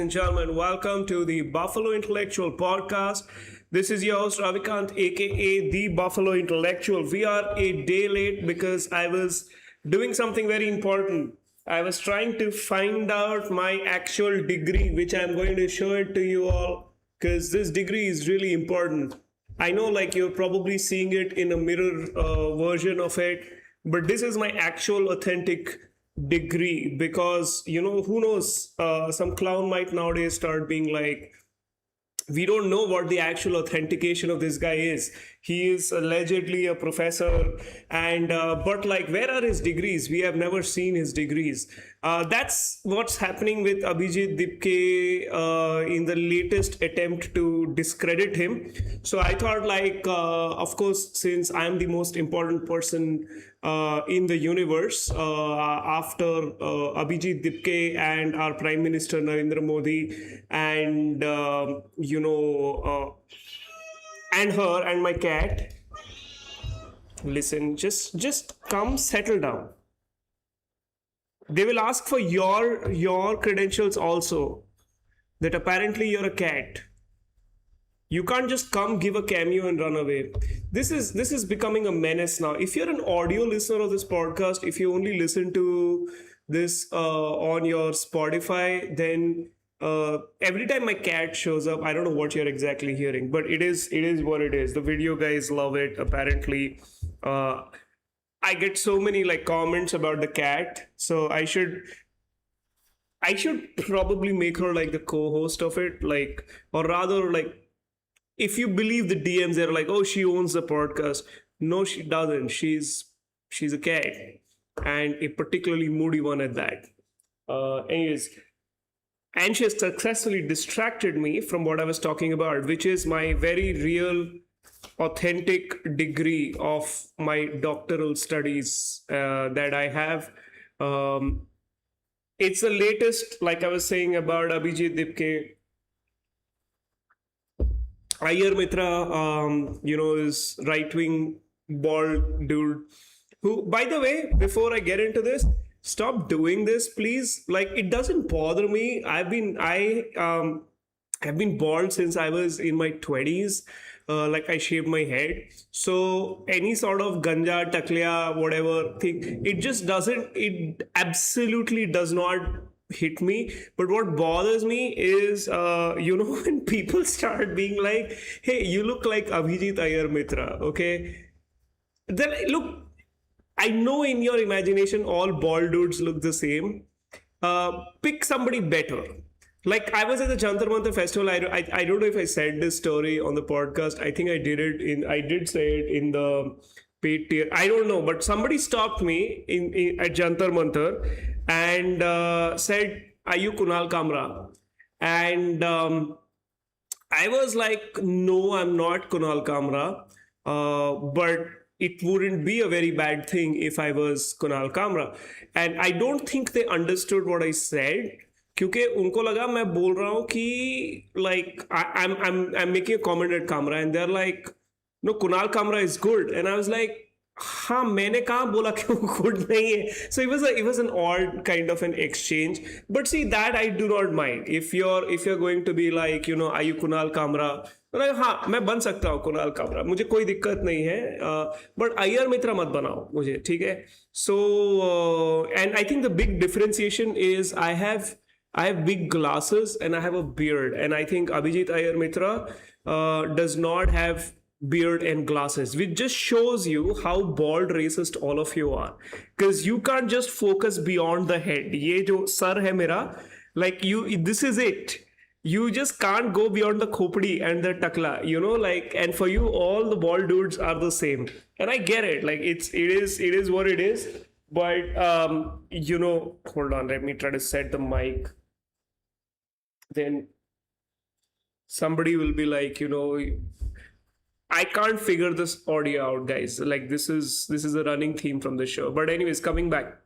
and gentlemen. Welcome to the Buffalo Intellectual Podcast. This is your host Ravikant, aka the Buffalo Intellectual. We are a day late because I was doing something very important. I was trying to find out my actual degree, which I'm going to show it to you all because this degree is really important. I know, like, you're probably seeing it in a mirror version of it, but this is my actual authentic degree because, who knows, some clown might nowadays start being like, we don't know what the actual authentication of this guy is. He is allegedly a professor, and but like, where are his degrees? We have never seen his degrees. That's what's happening with Abhijit Dipke in the latest attempt to discredit him. So I thought, like, of course, since I'm the most important person in the universe after Abhijit Dipke and our Prime Minister Narendra Modi, and and her and my cat. Listen, just come, settle down. They will ask for your credentials also. That apparently you're a cat. You can't just come, give a cameo, and run away. This is becoming a menace now. If you're an audio listener of this podcast, if you only listen to this on your Spotify, then every time my cat shows up, I don't know what you're exactly hearing, but it is what it is. The video guys love it. Apparently, I get so many like comments about the cat, so I should probably make her like the co-host of it, like, or rather, like, if you believe the DMs, they're like, oh, she owns the podcast. No, she doesn't. She's a cat, and a particularly moody one at that. Anyways, and she has successfully distracted me from what I was talking about, which is my very real, authentic degree of my doctoral studies that I have. It's the latest, like I was saying about Abhijit Dipke. Iyer Mitra, is right-wing bald dude who, by the way, before I get into this, stop doing this, please. Like, it doesn't bother me. I've been bald since I was in my 20s. Like, I shaved my head. So any sort of ganja, takliya, whatever thing, it absolutely does not hit me. But what bothers me is, when people start being like, hey, you look like Abhijit Iyer Mitra, okay? Then, look, I know in your imagination all bald dudes look the same. Pick somebody better. Like, I was at the Jantar Mantar festival. I don't know if I said this story on the podcast. I think I did say it in the paid tier. I don't know, but somebody stopped me at Jantar Mantar and said, are you Kunal Kamra? And I was like, no, I'm not Kunal Kamra. But it wouldn't be a very bad thing if I was Kunal Kamra. And I don't think they understood what I said. क्योंकि उनको लगा मैं बोल रहा हूँ कि like I'm making a comment at Kamra and they're like, no, Kunal Kamra is good, and I was like, हाँ, मैंने कहाँ बोला कि वो good नहीं है. So it was an odd kind of an exchange, but see, that I do not mind. If you're going to be like, are you Kunal Kamra? मतलब, हाँ, मैं बन सकता हूँ कुणाल कामरा, मुझे कोई दिक्कत नहीं है, बट अय्यर मित्रा मत बनाओ मुझे, ठीक है? So and I think the big differentiation is I have big glasses and I have a beard, and I think Abhijit Iyer Mitra does not have beard and glasses, which just shows you how bald racist all of you are, because you can't just focus beyond the head. ये जो sir है मेरा, like, this is it. You just can't go beyond the khopdi and the takla, like, and for you, all the bald dudes are the same. And I get it. Like, it is what it is. But, hold on, let me try to set the mic. Then somebody will be like, I can't figure this audio out, guys. Like, this is a running theme from the show. But anyways, coming back.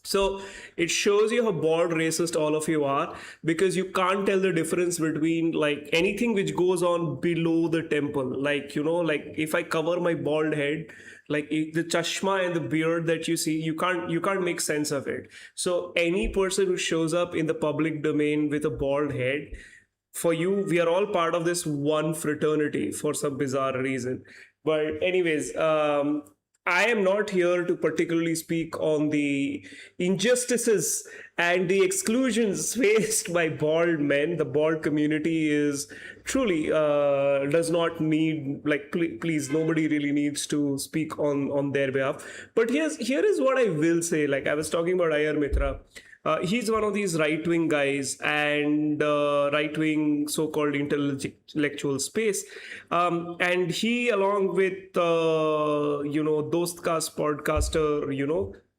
So it shows you how bald racist all of you are, because you can't tell the difference between like anything which goes on below the temple. Like, like if I cover my bald head, like the chashma and the beard that you see, you can't make sense of it. So any person who shows up in the public domain with a bald head, for you, we are all part of this one fraternity for some bizarre reason. But anyways, I am not here to particularly speak on the injustices and the exclusions faced by bald men. The bald community is truly does not need, like, please, nobody really needs to speak on their behalf. But here is what I will say. Like I was talking about Ayar Mitra. He's one of these right-wing guys and right-wing so-called intellectual space, and he, along with Dostcast podcaster,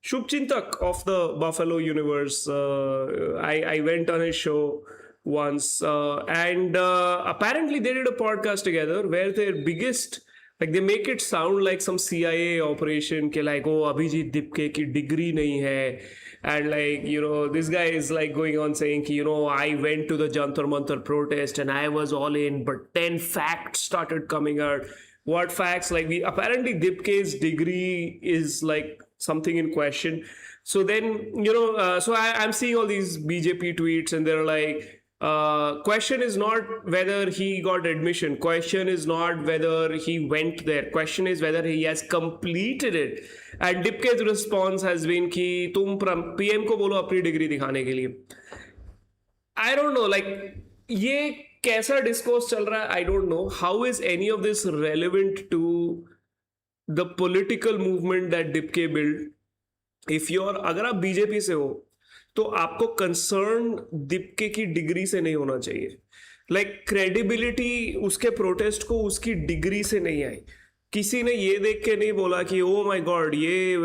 Shubchintak of the Buffalo universe, I went on his show once, and apparently they did a podcast together where their biggest, like, they make it sound like some CIA operation ke like, oh, Abhijit Dipke ki degree nahi hai. And like, this guy is like going on saying, I went to the Jantar Mantar protest and I was all in, but then facts started coming out. What facts? Like, apparently Dipke's degree is like something in question. So then, so I'm seeing all these BJP tweets and they're like, question is not whether he got admission. Question is not whether he went there. Question is whether he has completed it. And Dipke's response has been कि तुम PM को बोलो अपनी degree दिखाने के लिए. I don't know, like, ये कैसा डिस्कोर्स चल रहा है? I don't know. How is any of this relevant to the political movement that Dipke built? अगर आप बीजेपी से हो तो आपको कंसर्न दीपके की डिग्री से नहीं होना चाहिए. लाइक क्रेडिबिलिटी उसके प्रोटेस्ट को उसकी डिग्री से नहीं आई. किसी ने ये देख के नहीं बोला कि ओ माय गॉड ये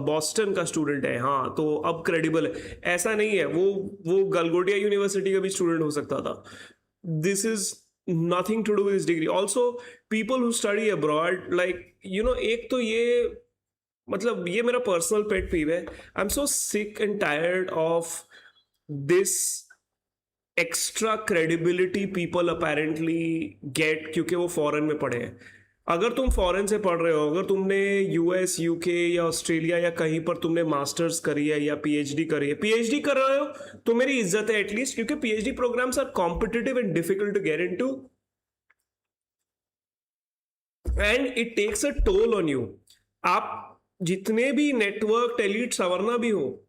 बॉस्टन का स्टूडेंट है, हाँ तो अब क्रेडिबल है. ऐसा नहीं है. वो गलगोटिया यूनिवर्सिटी का भी स्टूडेंट हो सकता था. This is nothing to do with his degree. Also people who study abroad, like एक तो ये, मतलब ये मेरा पर्सनल पेट पीव है. I am so sick and tired of this extra credibility people apparently get क्योंकि वो फॉरेन में पढ़े हैं. अगर तुम फॉरेन से पढ़ रहे हो, अगर तुमने यूएस, यूके या ऑस्ट्रेलिया या कहीं पर तुमने मास्टर्स करी है या पीएचडी करी है, पीएचडी कर रहे हो तो मेरी इज्जत है एटलीस्ट, क्योंकि PhD programs are competitive and difficult to get into and it takes a toll on you. आप जितने भी नेटवर्क एलीट सवरना भी हो,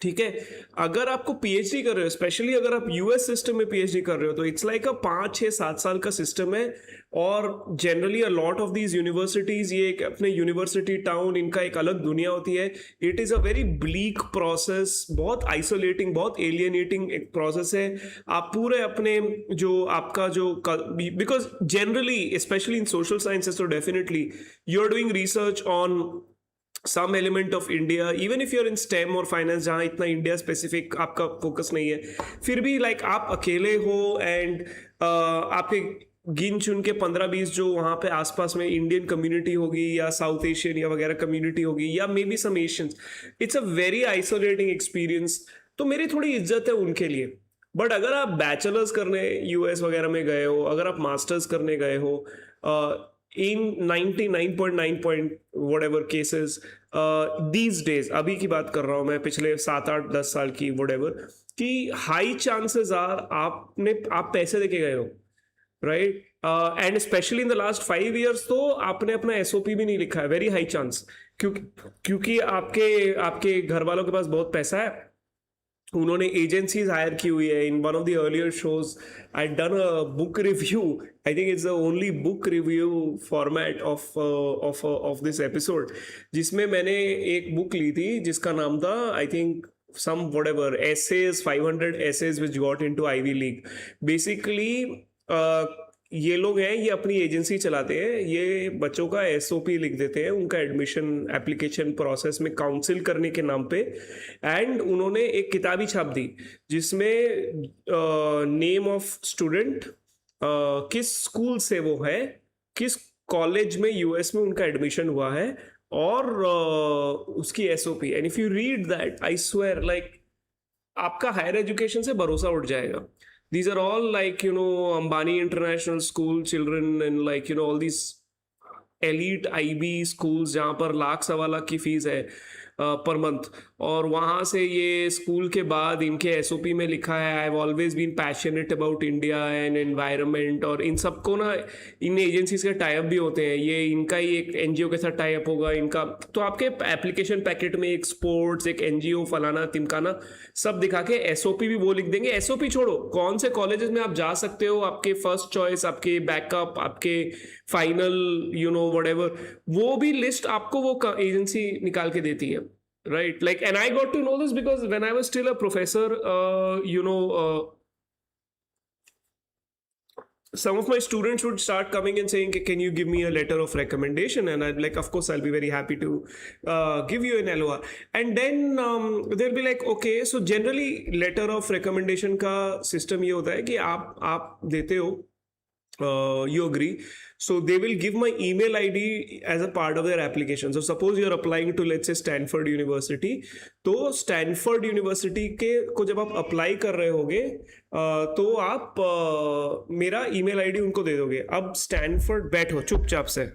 ठीक है, अगर आपको पीएचडी कर रहे हो, स्पेशली अगर आप यूएस सिस्टम में पीएचडी कर रहे हो, तो इट्स लाइक अ 5-6-7 साल का सिस्टम है. और generally a lot of these universities, ये एक अपने यूनिवर्सिटी टाउन, इनका एक अलग दुनिया होती है. It is a very bleak process, बहुत आइसोलेटिंग, बहुत एलियनेटिंग एक प्रोसेस है. आप पूरे अपने जो आपका जो, because generally specially in social sciences तो definitely you are doing research on some element of India, even if you're in STEM or finance जहाँ इतना इंडिया स्पेसिफिक आपका फोकस नहीं है, फिर भी लाइक आप अकेले हो एंड आपके गिन चुन के 15-20 जो वहाँ पे आसपास में इंडियन कम्युनिटी होगी या साउथ एशियन या वगैरह कम्युनिटी होगी या may be some Asians. It's a very isolating experience. तो मेरी थोड़ी इज्जत है उनके लिए. बट अगर आप बैचलर्स करने यूएस वगैरह में गए हो, अगर आप मास्टर्स करने गए हो, in 99.9 whatever cases these days, अभी की बात कर रहा हूँ मैं, पिछले 7-8-10 साल की whatever, कि हाई चांसेस आर आप पैसे देके गए हो, right. And specially in the last 5 years तो आपने अपना एसओपी भी नहीं लिखा है. वेरी हाई चांस, क्योंकि आपके घर वालों के पास बहुत पैसा है, उन्होंने एजेंसीज हायर की हुई है. In one of the earlier shows I done a book review. I think it's the only book review format of this episode, जिसमें मैंने एक बुक ली थी जिसका नाम था, I think some whatever essays, 500 essays which got into Ivy League. Basically ये लोग हैं, ये अपनी एजेंसी चलाते हैं, ये बच्चों का एसओपी लिख देते हैं उनका एडमिशन एप्लीकेशन प्रोसेस में काउंसिल करने के नाम पे. एंड उन्होंने एक किताब ही छाप दी जिसमें नेम ऑफ स्टूडेंट, किस स्कूल से वो है, किस कॉलेज में यूएस में उनका एडमिशन हुआ है, और उसकी SOP. And if you read that, I swear, like आपका हायर एजुकेशन से भरोसा उठ जाएगा. These are all like, Ambani International School children and like, all these elite IB schools जहाँ पर लाख सवा लाख की फीस है पर मंथ, और वहाँ से ये स्कूल के बाद इनके एसओपी में लिखा है I have always been passionate about India and environment, और इन सबको ना इन एजेंसीज के टाई अप भी होते हैं, ये इनका ही एक एनजीओ के साथ टाई अप होगा इनका, तो आपके एप्लीकेशन पैकेट में एक स्पोर्ट्स, एक एनजीओ, फलाना तिमकाना सब दिखा के एसओपी भी वो लिख देंगे। एसओपी छोड़ो, कौन से कॉलेजेस में आप जा सकते हो, आपके फर्स्ट चॉइस, आपके बैकअप, आपके फाइनल व्हाटएवर, वो भी लिस्ट आपको वो एजेंसी निकाल के देती है, right? Like, and I got to know this because when I was still a professor, some of my students would start coming and saying, can you give me a letter of recommendation? And I'd like, of course, I'll be very happy to give you an LOR. And then they'll be like, okay, so generally letter of recommendation का system ये होता है कि आप देते हो, you agree, so they will give my email ID as a part of their application. So suppose you're applying to, let's say, Stanford University, तो Stanford University के को जब आप अप्लाई कर रहे होगे तो आप मेरा email ID उनको दे दोगे। अब Stanford, बैठो चुपचाप से,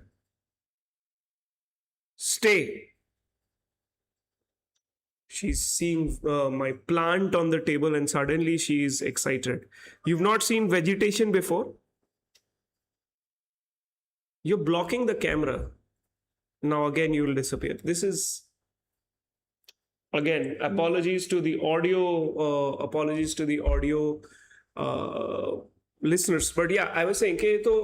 stay. She's seeing my plant on the table and suddenly she's excited. You've not seen vegetation before? You're blocking the camera. Now again you will disappear. This is, again, apologies to the audio listeners. But yeah, I was saying कि तो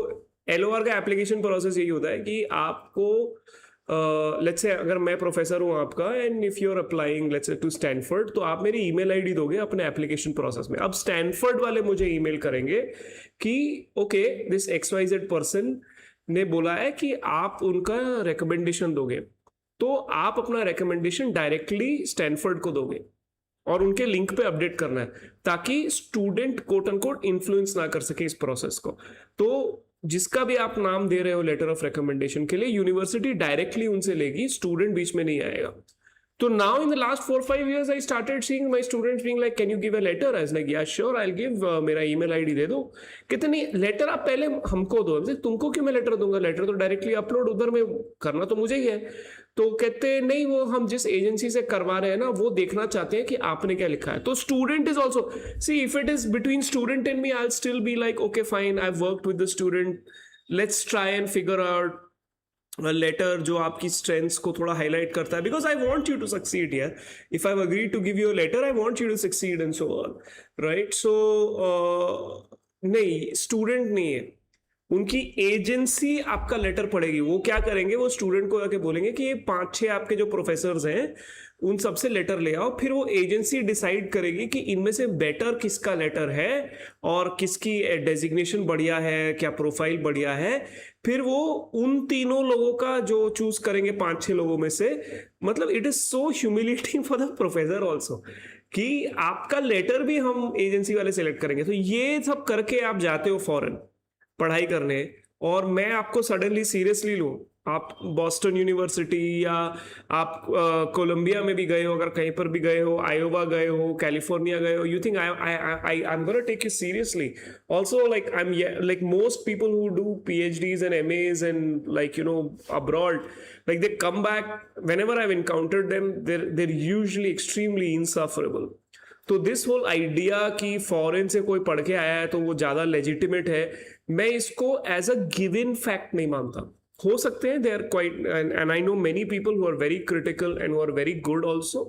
LOR का application process यही होता है कि आपको let's say अगर मैं प्रोफेसर हूँ आपका and if you are applying let's say to Stanford, तो आप मेरी ईमेल आईडी दोगे अपने एप्लीकेशन प्रोसेस में। अब स्टैनफोर्ड वाले मुझे ईमेल करेंगे कि ओके दिस XYZ पर्सन ने बोला है कि आप उनका रिकमेंडेशन दोगे, तो आप अपना रिकमेंडेशन डायरेक्टली स्टैनफोर्ड को दोगे और उनके लिंक पे अपडेट करना है ताकि स्टूडेंट कोट अनकोट इन्फ्लुएंस ना कर सके इस प्रोसेस को। तो जिसका भी आप नाम दे रहे हो लेटर ऑफ रिकमेंडेशन के लिए, यूनिवर्सिटी डायरेक्टली उनसे लेगी, स्टूडेंट बीच में नहीं आएगा। So now in the last 4-5 years, I started seeing my students being like, "Can you give a letter?" I was like, "Yeah, sure, I'll give." मेरा email ID दे दो। कितनी लेटर आप पहले हमको दो, तुमको क्यों मैं लेटर दूंगा? लेटर तो डायरेक्टली अपलोड उधर में करना तो मुझे ही है। तो कहते नहीं, वो हम जिस एजेंसी से करवा रहे हैं ना, वो देखना चाहते हैं कि आपने क्या लिखा है। तो student is also, see if it is between student and me, I will still be like, okay fine, I worked with the student, let's try and figure out letter जो आपकी स्ट्रेंथ्स को थोड़ा हाईलाइट करता है, because I want you to succeed यार। If I agree to give you a letter, I want you to succeed and so on, right. So नहीं, student नहीं है, उनकी एजेंसी आपका लेटर पढ़ेगी। वो क्या करेंगे, वो स्टूडेंट को आके बोलेंगे कि ये 5-6 आपके जो प्रोफेसर्स हैं उन सबसे लेटर ले आओ, फिर वो एजेंसी डिसाइड करेगी कि इनमें से बेटर किसका लेटर है और किसकी डेजिग्नेशन बढ़िया है, क्या प्रोफाइल बढ़िया है। फिर वो उन तीनों लोगों का जो चूज करेंगे 5-6 लोगों में से। मतलब it is so humiliating for the professor also कि आपका लेटर भी हम एजेंसी वाले सेलेक्ट करेंगे। तो ये सब करके आप जाते हो फॉरेन पढ़ाई करने, और मैं आपको सडनली सीरियसली लूं, आप बॉस्टन यूनिवर्सिटी या आप कोलंबिया में भी गए हो, अगर कहीं पर भी गए हो, आयोवा गए हो, कैलिफोर्निया गए हो, you think I am gonna take you seriously also. Like I am like most people who do PhDs and MAs and like abroad, like they come back, whenever I've encountered them, they're usually extremely insufferable. तो this whole idea कि foreign से कोई पढ़ के आया है तो वो ज्यादा लेजिटिमेट है, मैं इसको एज अ गिवन फैक्ट नहीं मानता। हो सकते हैं they are quite, and I know many people who are very critical and who are very good also,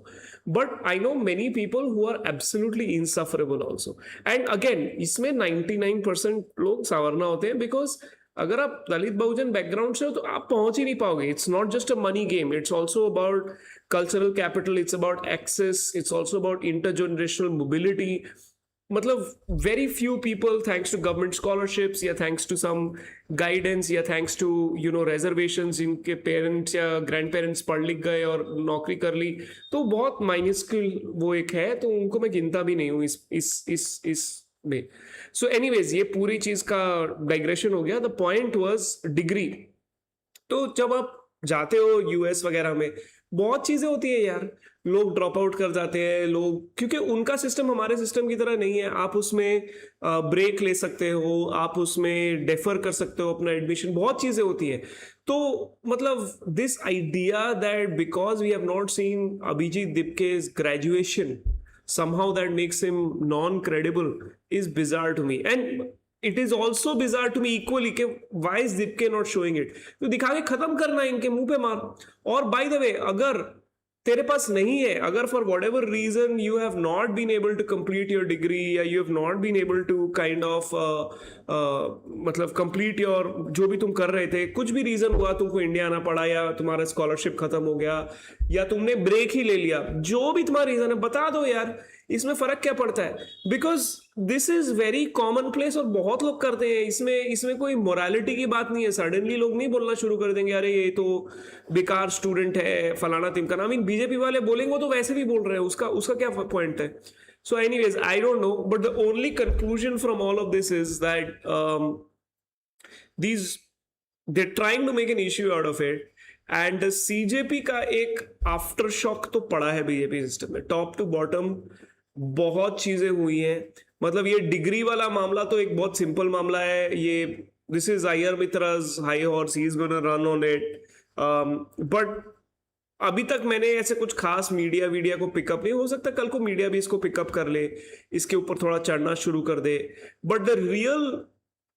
but I know many people who are absolutely insufferable also. And again इसमें 99% लोग सावरना होते हैं, because अगर आप दलित बहुजन background से हो तो आप पहुंच ही नहीं पाओगे। It's not just a money game, it's also about cultural capital, it's about access, it's also about intergenerational mobility. मतलब very few people, thanks to government scholarships या thanks to some guidance या thanks to reservations, इनके parents या grandparents पढ़ लिख गए और नौकरी कर ली, तो बहुत minuscule वो एक है, तो उनको मैं गिनता भी नहीं हूँ इस में। So anyways, ये पूरी चीज का digression हो गया। The point was degree। तो जब आप जाते हो US वगैरह में, बहुत चीजें होती है यार, लोग ड्रॉप आउट कर जाते हैं लोग, क्योंकि उनका सिस्टम हमारे सिस्टम की तरह नहीं है। आप उसमें ब्रेक ले सकते हो, आप उसमें डेफर कर सकते हो अपना एडमिशन, बहुत चीजें होती है। तो मतलब this idea that because we have not seen Abhijit Dipke's graduation somehow that makes him non-credible is bizarre to me, and it is also bizarre to me equally कि why is Dipke not showing it? तो दिखा के खत्म करना है, इनके मुंह पे मार. और by the way, अगर तेरे पास नहीं है, अगर for whatever reason you have not been able to complete your degree या you have not been able to kind of मतलब कंप्लीट योर जो भी तुम कर रहे थे, कुछ भी रीजन हुआ, तुमको इंडिया आना पड़ा या तुम्हारा स्कॉलरशिप खत्म हो गया या तुमने ब्रेक ही ले लिया, जो भी तुम्हारा रीजन है बता दो यार, इसमें फर्क क्या पड़ता है? Because this is very common place और बहुत लोग करते हैं. इसमें कोई मोरालिटी की बात नहीं है. सडनली लोग नहीं बोलना शुरू कर देंगे अरे ये तो बेकार स्टूडेंट है फलाना तिमका. आई मीन बीजेपी वाले बोलेंगे, वो तो वैसे भी बोल रहे हैं, उसका क्या पॉइंट है? So anyways I don't know, but the only conclusion from all of this is that they trying to make an issue out of it. And CJP का एक आफ्टर शॉक तो पड़ा है बीजेपी सिस्टम में, top to bottom बहुत चीजें हुई हैं. मतलब ये डिग्री वाला मामला तो एक बहुत सिंपल मामला है. ये this is Iyer Mitra's high horse, he is gonna run on it. But अभी तक मैंने ऐसे कुछ खास मीडिया को पिकअप नहीं. हो सकता कल को मीडिया भी इसको पिकअप कर ले, इसके ऊपर थोड़ा चढ़ना शुरू कर दे. But the real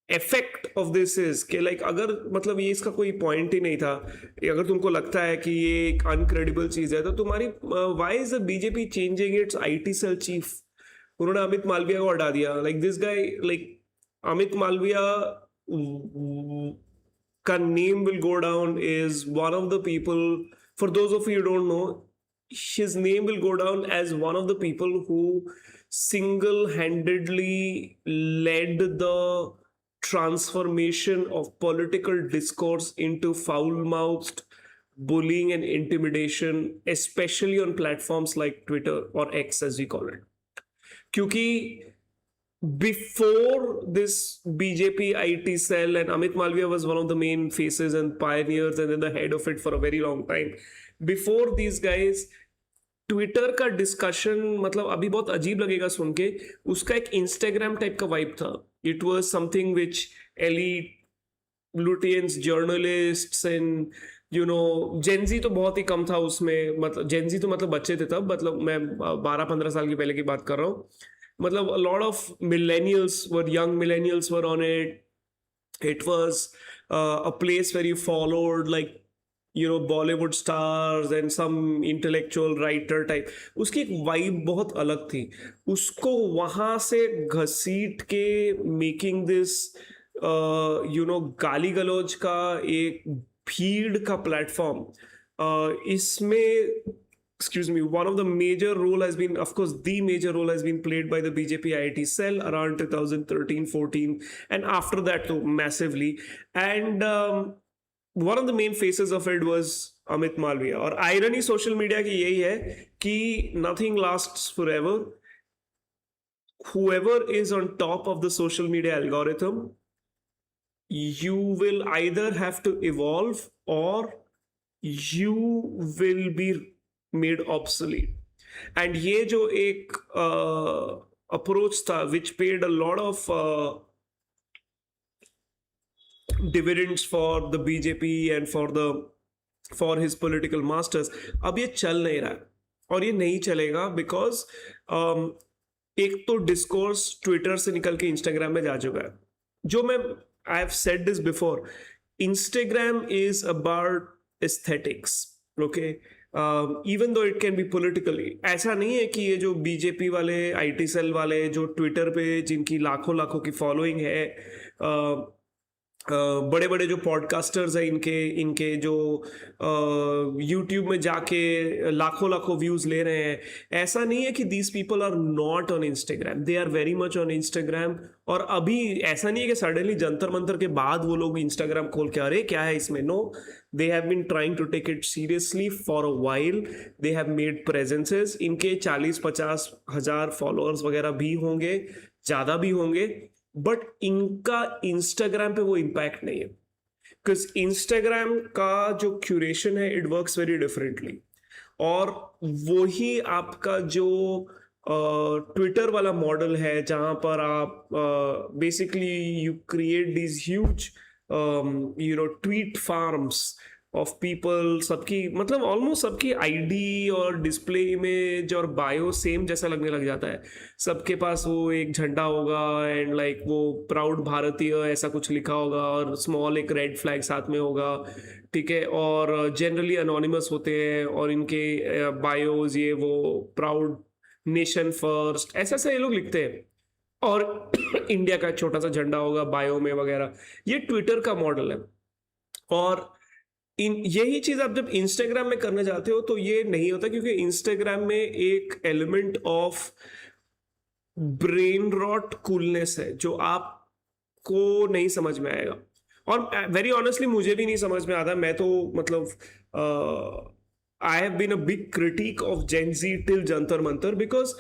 effect of this is कि लाइक अगर मतलब ये इसका कोई पॉइंट ही नहीं था, अगर तुमको लगता है कि ये एक अनक्रेडिबल चीज है, तो तुम्हारी why is the BJP changing its IT cell chief? उन्होंने अमित मालविया को हटा दिया. Like this guy, like Amit Malviya का name will go down is one of the people, for those of you don't know, his name will go down as one of the people who single-handedly led the transformation of political discourse into foul-mouthed bullying and intimidation, especially on platforms like Twitter or X as we call it. Kyunki before this BJP IT cell, and Amit Malviya was one of the main faces and pioneers and then the head of it for a very long time. Before these guys, Twitter का discussion मतलब अभी बहुत अजीब लगेगा सुन के, उसका एक Instagram type का वाइब था. It was something which elite Lutyens journalists and you know Gen Z तो बहुत ही कम था उसमें. मतलब जेनजी तो मतलब बच्चे थे तब, मतलब मैं 12-15 साल की पहले की बात कर रहा हूँ. मतलब a lot of young millennials were on it. It was a place where you followed like Bollywood stars and some intellectual writer type. उसकी एक वाइब बहुत अलग थी. उसको वहां से घसीट के मेकिंग दिस गाली गलौज का एक भीड़ का प्लेटफॉर्म, इसमें excuse me, one of the major role has been, of course, the major role has been played by the BJP IIT cell around 2013-14, and after that too, massively. And one of the main faces of it was Amit Malviya. और irony social media की यही है कि nothing lasts forever. Whoever is on top of the social media algorithm, you will either have to evolve or you will be made obsolete. And ये जो एक approach था which paid a lot of dividends for the BJP and for his political masters, अब ये चल नहीं रहा है और ये नहीं चलेगा because एक तो डिस्कोर्स ट्विटर से निकल के इंस्टाग्राम में जा चुका है. जो मैं I have said this before, Instagram is about aesthetics, okay, even though it can be politically. ऐसा नहीं है कि ये जो बीजेपी वाले आईटी सेल वाले जो ट्विटर पे जिनकी लाखों लाखों की फॉलोइंग है, बड़े बड़े जो पॉडकास्टर्स हैं इनके जो यूट्यूब में जाके लाखों लाखों व्यूज ले रहे हैं, ऐसा नहीं है कि these people are not on Instagram. They are very much on Instagram. और अभी ऐसा नहीं है कि सडनली जंतर मंतर के बाद वो लोग इंस्टाग्राम खोल के अरे क्या है इसमें. No, they have been trying to take it seriously for a while. They have made presences. इनके 40-50 हजार फॉलोअर्स वगैरह भी होंगे, ज़्यादा भी होंगे, बट इनका इंस्टाग्राम पे वो इम्पैक्ट नहीं है. बिकॉज इंस्टाग्राम का जो क्यूरेशन है इट वर्क्स वेरी डिफरेंटली. और वही आपका जो ट्विटर वाला मॉडल है जहाँ पर आप basically you create these huge tweet farms of people, सबकी मतलब ऑलमोस्ट सबकी आईडी और डिस्प्ले इमेज और बायो सेम जैसा लगने लग जाता है। सबके पास वो एक झंडा होगा एंड लाइक वो प्राउड भारतीय ऐसा कुछ लिखा होगा और स्मॉल एक रेड फ्लैग साथ में होगा, ठीक है। और जनरली अनोनिमस होते हैं और इनके बायोज ये वो प्राउड नेशन फर्स्ट ऐसा ऐसा ये लोग लिखते हैं। और इंडिया का एक छोटा सा झंडा होगा बायो में वगैरह। ये ट्विटर का मॉडल है। और इन यही चीज आप जब इंस्टाग्राम में करने जाते हो तो ये नहीं होता, क्योंकि इंस्टाग्राम में एक element of brain rot coolness है जो आपको नहीं समझ में आएगा। और वेरी ऑनेस्टली मुझे भी नहीं समझ में आता। मैं तो मतलब I have been a big critique of Gen Z till Jantar Mantar because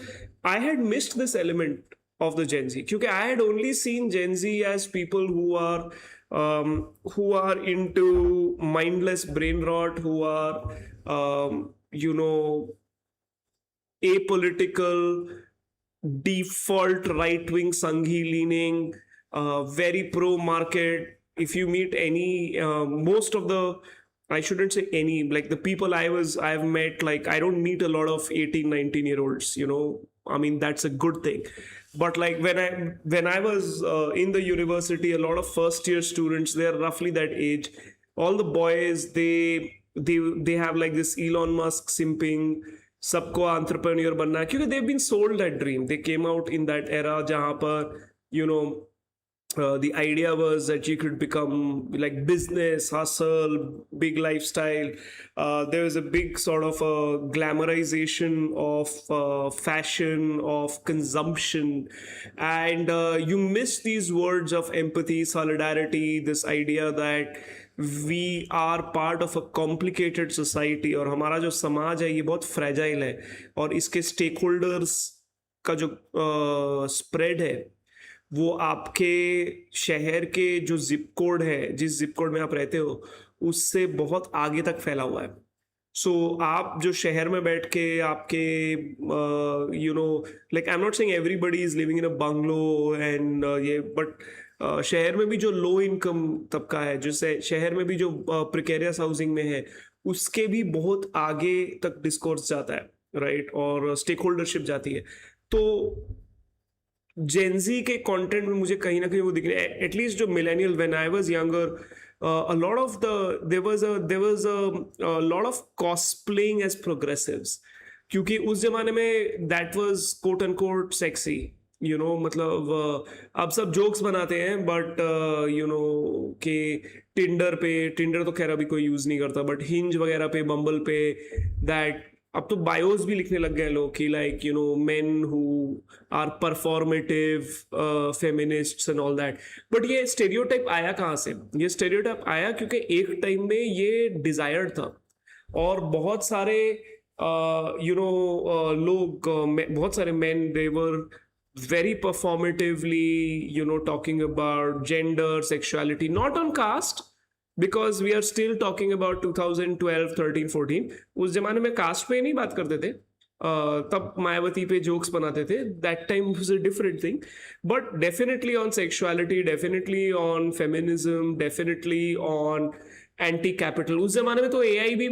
I had missed this element of the Gen Z. Because I had only seen Gen Z as people who are into mindless brain rot, who are apolitical, default right-wing Sanghi leaning, very pro-market. If you meet any, most of the, I shouldn't say any, like the people I've met, like I don't meet a lot of 18, 19-year-olds, I mean, that's a good thing. But like when I was in the university, a lot of first year students, they're roughly that age. All the boys, they have like this Elon Musk simping, सबको entrepreneur बनना है, क्योंकि they've been sold that dream. They came out in that era जहाँ पर the idea was that you could become like business, hustle, big lifestyle. There was a big sort of a glamorization of fashion, of consumption. And you miss these words of empathy, solidarity, this idea that we are part of a complicated society और हमारा जो समाज है ये बहुत fragile है और इसके stakeholders का जो spread है वो आपके शहर के जो जिप कोड है, जिस जिप कोड में आप रहते हो उससे बहुत आगे तक फैला हुआ है। सो आप जो शहर में बैठ के आपके like I am not saying everybody is living in a bungalow and ये, बट शहर में भी जो लो इनकम तबका है, जैसे शहर में भी जो प्रिकेरियस हाउसिंग में है, उसके भी बहुत आगे तक डिस्कोर्स जाता है, राइट, और स्टेक होल्डरशिप जाती है। तो जेनजी के कंटेंट में मुझे कहीं ना कहीं वो दिख रहा है, एटलीस्ट जो millennial, when I was younger, a lot of there was a lot of cosplaying as progressives, क्योंकि उस जमाने में that was quote unquote sexy, मतलब अब सब जोक्स बनाते हैं, बट कि टिंडर तो खैर अभी कोई यूज नहीं करता, बट हिंज वगैरह पे, बम्बल पे, दैट अब तो बायोस भी लिखने लग गए लोग कि like men who are performative feminists and all that. But ये स्टेरियोटाइप आया कहाँ से? ये स्टेरियोटाइप आया क्योंकि एक टाइम में ये डिजायर्ड था और बहुत सारे लोग, बहुत सारे main, they were very performatively talking about gender, sexuality, not on caste, because we are still talking about 2012, 13, 14. उस जमाने में कास्ट पे नहीं बात करते थे, तब मायावती पे जोक्स बनाते थे, that time was a different thing, but definitely on sexuality, definitely on feminism, definitely on anti capital. उस जमाने में तो एआई भी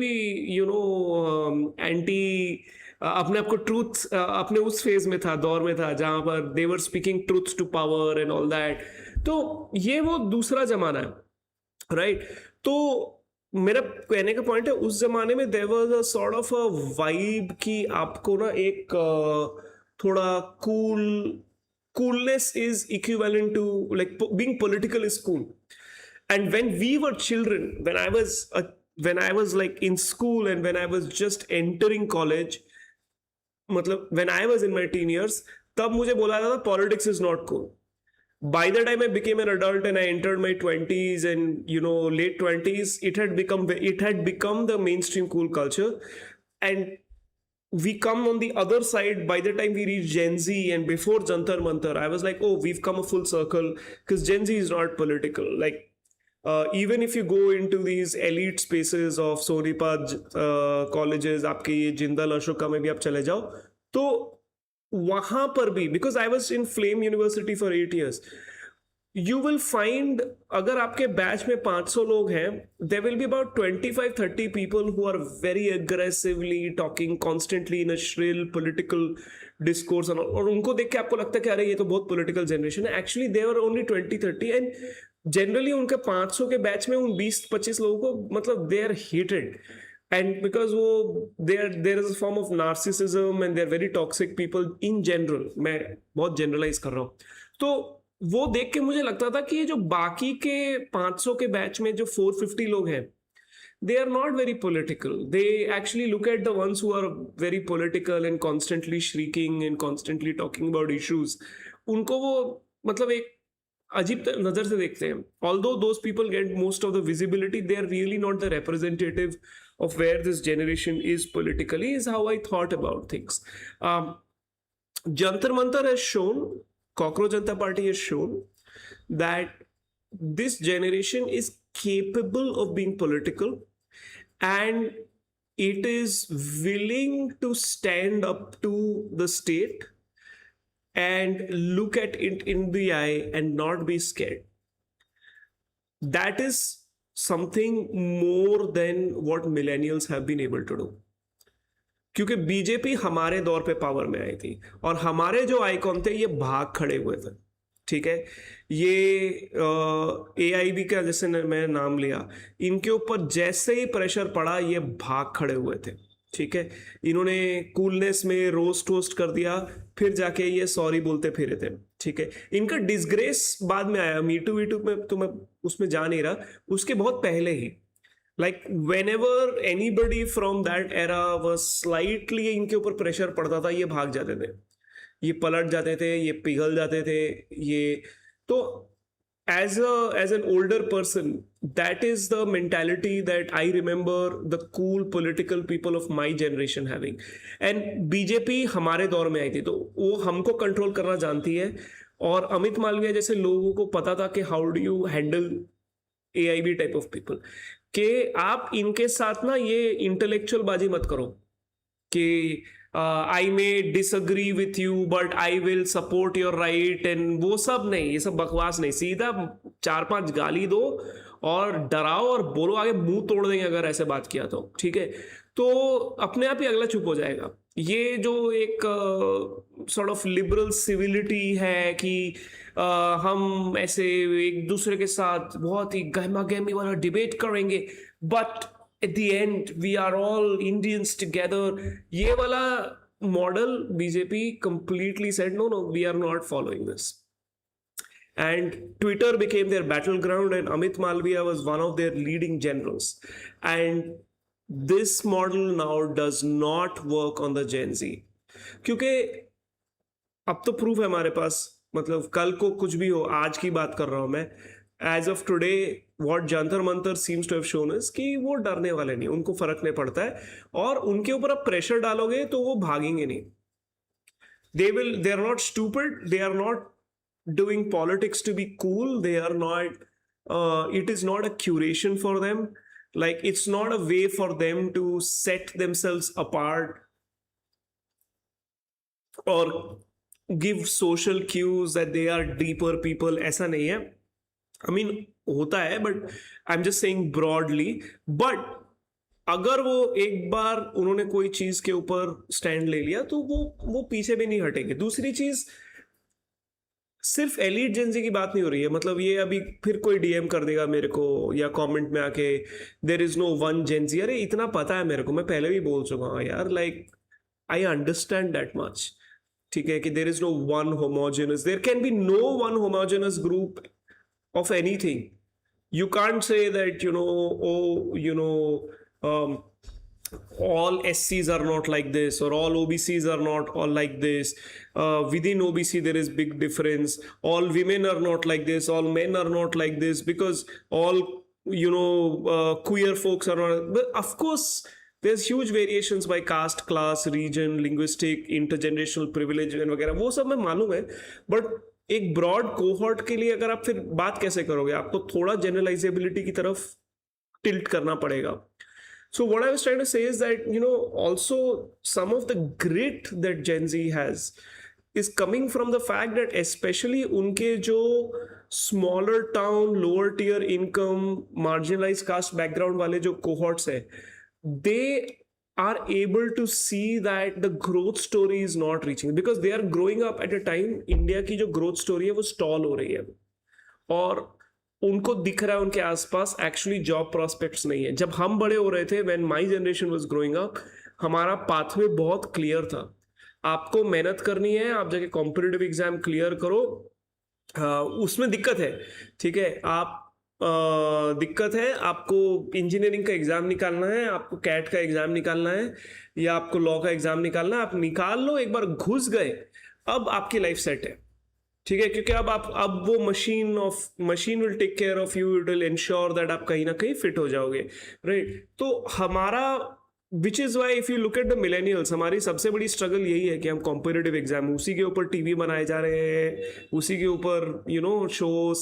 एंटी, अपने आपको ट्रूथ, अपने उस फेज में था, दौर में था जहां पर they were speaking truth to power and all that. तो ये वो दूसरा जमाना है, राइट। तो मेरा कहने का पॉइंट है, उस जमाने में there was a sort of a vibe कि आपको ना एक थोड़ा coolness is equivalent to like being political is cool. And when we were children, when I was like in school and when I was just entering college, मतलब when I was in my teen years, तब मुझे बोला था politics is not cool. By the time I became an adult and I entered my 20s and late 20s, it had become the mainstream cool culture. And we come on the other side. By the time we reach Gen Z and before Jantar Mantar, I was like, oh, we've come a full circle, because Gen Z is not political. Like even if you go into these elite spaces of Sonipat colleges, आपके ये जिंदल अशोका में भी आप चले जाओ, तो वहां पर भी, because I was in Flame University for 8 years, you will find, अगर आपके बैच में 500 लोग हैं, there will be about 25-30 people who are very aggressively talking constantly in a shrill political discourse, और उनको देख के आपको लगता है कि अरे ये तो बहुत political generation है. Actually they were only 20-30, and generally उनके 500 के बैच में उन 20-25 लोगों को मतलब they are hated. And because वो there is a form of narcissism and they're very toxic people in general. मैं बहुत generalize कर रहा हूँ. तो वो देख के मुझे लगता था कि ये जो बाकी के 500 के बैच में जो 450 लोग हैं, they are not very political. They actually look at the ones who are very political and constantly shrieking and constantly talking about issues. उनको वो मतलब एक अजीब नजर से देखते हैं. Although those people get most of the visibility, they are really not the representative of where this generation is politically, is how I thought about things. Jantar Mantar has shown, Cockroach Janata Party has shown that this generation is capable of being political, and it is willing to stand up to the state and look at it in the eye and not be scared. That is something more than what millennials have been able to do. क्योंकि BJP हमारे दौर पे power में आई थी और हमारे जो icon थे ये भाग खड़े हुए थे. ठीक है, ये AIB का जैसे मैं नाम लिया, इनके ऊपर जैसे ही प्रेशर पड़ा ये भाग खड़े हुए थे. ठीक है, इन्होंने कूलनेस में रोस्ट टोस्ट कर दिया, फिर जाके ये सॉरी बोलते फिरे थे. ठीक है, इनका डिसग्रेस बाद में आया. मीटू वीटू में तो मैं उसमें जा नहीं रहा, उसके बहुत पहले ही. Like whenever anybody from that era was slightly इनके ऊपर प्रेशर पड़ता था, ये भाग जाते थे, ये पलट जाते थे, ये पिघल जाते थे. ये तो as an older person, that is the mentality that I remember the cool political people of my generation having. And BJP हमारे दौर में आई थी, तो वो हमको कंट्रोल करना जानती है. और अमित मालविया जैसे लोगों को पता था कि how do you handle AIB type of people, कि आप इनके साथ ना ये इंटेलेक्चुअल बाजी मत करो कि I may disagree with you but I will support your right, and वो सब नहीं, ये सब बकवास नहीं. सीधा 4-5 गाली दो और डराओ और बोलो, आगे मुंह तोड़ देंगे अगर ऐसे बात किया तो. ठीक है, तो अपने आप ही अगला चुप हो जाएगा. ये जो एक सॉर्ट ऑफ लिबरल सिविलिटी है कि हम ऐसे एक दूसरे के साथ बहुत ही गहमा गहमी वाला डिबेट करेंगे, but at the end we are all Indians together, ये वाला model BJP completely said no, we are not following this. And Twitter became their battleground, and Amit Malviya was one of their leading generals. And this model now does not work on the Gen Z. क्योंकि अब तो proof है हमारे पास, मतलब कल को कुछ भी हो, आज की बात कर रहा हूं मैं. As of today, what Jantar Mantar seems to have shown is कि वो डरने वाले नहीं, उनको फर्क नहीं पड़ता है, और उनके ऊपर आप प्रेशर डालोगे तो वो भागेंगे नहीं. They are not stupid, they are not doing politics to be cool, they are not it is not a curation for them, like it's not a way for them to set themselves apart or give social cues that they are deeper people. ऐसा नहीं है. I mean होता है, but I'm just saying broadly. But अगर वो एक बार उन्होंने कोई चीज के ऊपर स्टैंड ले लिया तो वो पीछे भी नहीं हटेंगे. दूसरी चीज, सिर्फ एलीट जेंजी की बात नहीं हो रही है. मतलब ये अभी फिर कोई डीएम कर देगा मेरे को या कमेंट में आके, there is no one Gen Z. अरे इतना पता है मेरे को, मैं पहले भी बोल चुका हूँ यार. Like I understand that much. ठीक है, कि there is no one homogeneous, there can be no one homogeneous group of anything. You can't say that all SCs are not like this, or all OBCs are not all like this. Within OBC there is big difference. All women are not like this, all men are not like this, because all queer folks are not. But of course there's huge variations by caste, class, region, linguistic, intergenerational privilege and वगैरह, वो सब मैं मालूम है. But एक broad cohort के लिए अगर आप फिर बात कैसे करोगे, आपको थोड़ा जनरलाइजेबिलिटी की तरफ टिल्ट करना पड़ेगा. So what I was trying to say is that, also some of the grit that Gen Z has is coming from the fact that especially उनके जो smaller town, lower tier income, marginalized caste background वाले जो cohorts है, they are able to see that the growth story is not reaching because they are growing up at a time India की जो growth story है वो stall हो रही है और उनको दिख रहा है उनके आसपास एक्चुअली जॉब प्रोस्पेक्ट्स नहीं है. जब हम बड़े हो रहे थे when my generation was growing up, हमारा पाथवे बहुत क्लियर था. आपको मेहनत करनी है, आप जाके कॉम्पिटिटिव एग्जाम क्लियर करो. उसमें दिक्कत है, ठीक है, आप दिक्कत है, आपको इंजीनियरिंग का एग्जाम निकालना है, आपको कैट का एग्जाम निकालना है या आपको लॉ का एग्जाम निकालना है, आप निकाल लो, एक बार घुस गए, अब आपकी लाइफ सेट है, ठीक है, क्योंकि अब वो machine will take care of you, it will ensure that आप कहीं ना कहीं फिट हो जाओगे, राइट. तो हमारा which is why if you look at the millennials, हमारी सबसे बड़ी स्ट्रगल यही है कि हम कॉम्पिटिटिव एग्जाम, उसी के ऊपर टीवी बनाए जा रहे हैं, उसी के ऊपर शो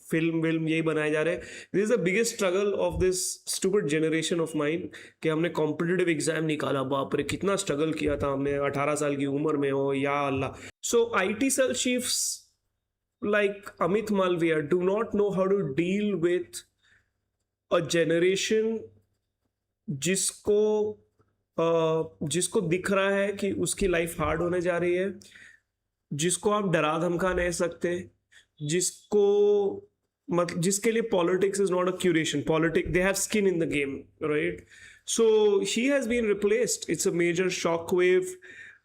फिल्म यही बनाए जा रहे हैं. This is the biggest struggle of this stupid generation of mind कि हमने कॉम्पिटिटिव एग्जाम निकाला, बाप रे कितना स्ट्रगल किया था हमने 18 साल की उम्र में हो, या अल्लाह. So IT cell chiefs like Amit Malviya do not know how to deal with a generation जिसको दिख रहा है कि उसकी लाइफ हार्ड होने जा रही है, जिसको आप डरा धमका नहीं सकते, जिसके लिए politics is not a curation, politics they have skin in the game, right. So he has been replaced. It's a major shock wave.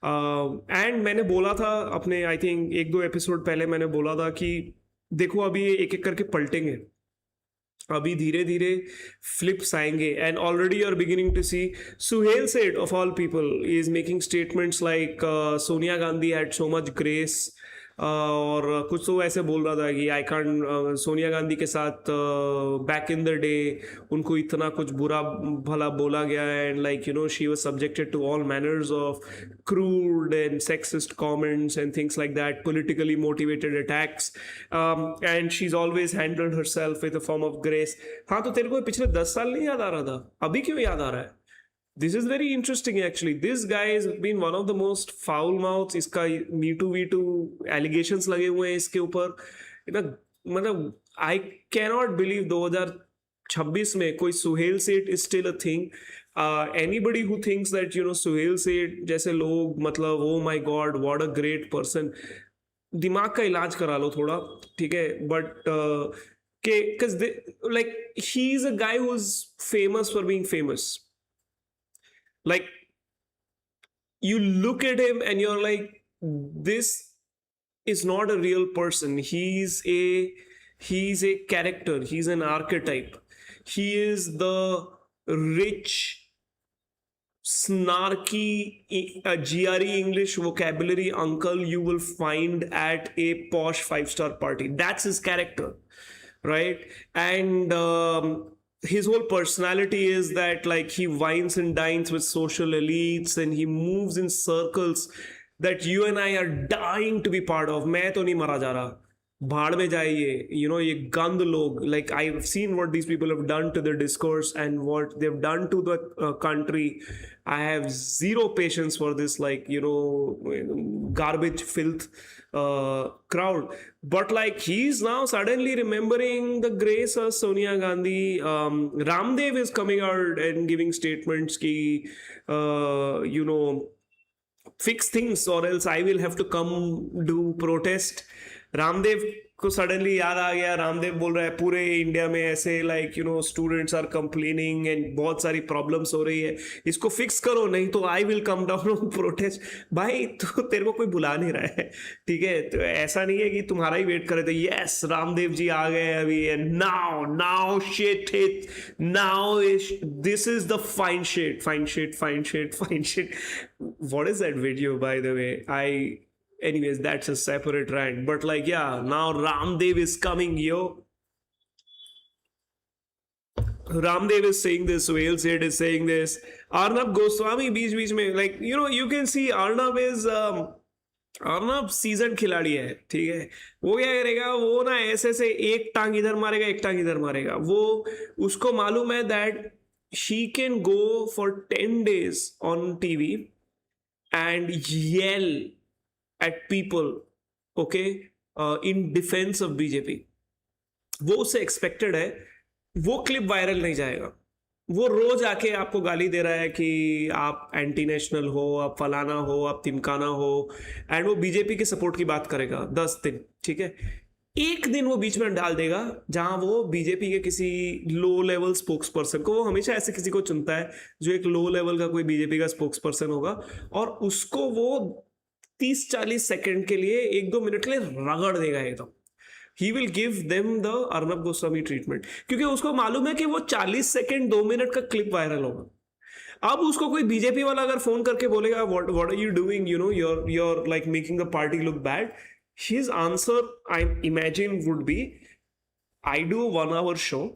And मैंने बोला था अपने आई थिंक 1-2 एपिसोड पहले मैंने बोला था कि देखो अभी ये एक एक करके पलटेंगे, अभी धीरे धीरे फ्लिप्स आएंगे. And already you are beginning to see Suhel Seth of all people is making statements like Sonia Gandhi had so much grace, और कुछ तो ऐसे बोल रहा था कि आई कांट, सोनिया गांधी के साथ बैक इन द डे उनको इतना कुछ बुरा भला बोला गया है, and like she was subjected to all manners of crude and sexist comments and things like that, politically motivated attacks, and she's always handled herself with a form of grace. हाँ, तो तेरे को पिछले 10 साल नहीं याद आ रहा था, अभी क्यों याद आ रहा है? This is very interesting actually. This guy has been one of the most foul mouths. इसका Me2 allegations लगे हुए हैं इसके ऊपर. मतलब I cannot believe 2026 में कोई सुहेल सेठ is still a thing. Anybody who thinks that Suhail सेठ जैसे लोग, मतलब oh my god what a great person, दिमाग का इलाज करा लो थोड़ा, ठीक है. But because like he is a guy who's famous for being famous. Like, you look at him and you're like, this is not a real person. He's a character. He's an archetype. He is the rich, snarky, GRE English vocabulary uncle you will find at a posh 5-star party. That's his character, right? And his whole personality is that like he wines and dines with social elites and he moves in circles that you and I are dying to be part of. मैं तो नहीं मरा जा रहा, भाड़ में जाए ये गंद लोग. Like I've seen what these people have done to their discourse and what they've done to the country. I have zero patience for this garbage filth crowd. But like he's now suddenly remembering the grace of Sonia Gandhi. Ramdev is coming out and giving statements ki fix things or else I will have to come do protest. Ramdev को suddenly याद आ गया, रामदेव बोल रहा है पूरे India में ऐसे students are complaining and बहुत सारी प्रॉब्लम्स हो रही है, इसको फिक्स करो नहीं तो I will come down on protest. भाई तो तेरे को कोई बुला नहीं रहा है, ठीक है, तो ऐसा नहीं है कि तुम्हारा ही वेट करे. तो यस, रामदेव जी आ गए अभी, and now shit hit, now this is the fine shit. What is that video, by the way? Anyways, that's a separate rant. But like, yeah, now Ramdev is coming, yo. Ramdev is saying this, Suhail Seth is saying this. Arnab Goswami बीच में, like, you can see Arnab is Arnab season खिलाड़ी है, ठीक है. वो क्या करेगा, वो ना ऐसे एक टांग इधर मारेगा, एक टांग इधर मारेगा. वो उसको मालूम है that she can go for 10 days on TV and yell at people, okay, in defense of BJP, वो उससे एक्सपेक्टेड है, वो क्लिप वायरल नहीं जाएगा। वो रोज आके आपको गाली दे रहा है कि आप एंटी नेशनल हो, आप फलाना हो, आप तिमकाना हो, एंड वो बीजेपी के सपोर्ट की बात करेगा 10 दिन, ठीक है। एक दिन वो बीच में डाल देगा जहां वो बीजेपी के किसी लो लेवल स्पोक्स पर्सन को, वो हमेशा ऐसे किसी को चुनता है जो एक लो लेवल का कोई बीजेपी का स्पोक्स पर्सन होगा, और उसको वो 30-40 सेकंड के लिए, 1-2 मिनट के लिए रगड़ देगा एकदम। He will give them the Arnab Goswami treatment, क्योंकि उसको मालूम है कि वो 40 सेकंड 2 मिनट का क्लिप वायरल होगा। अब उसको कोई बीजेपी वाला अगर फोन करके बोलेगा what are you doing, you know, you're like making the party look bad, his answer I imagine would be, I do a 1 hour show,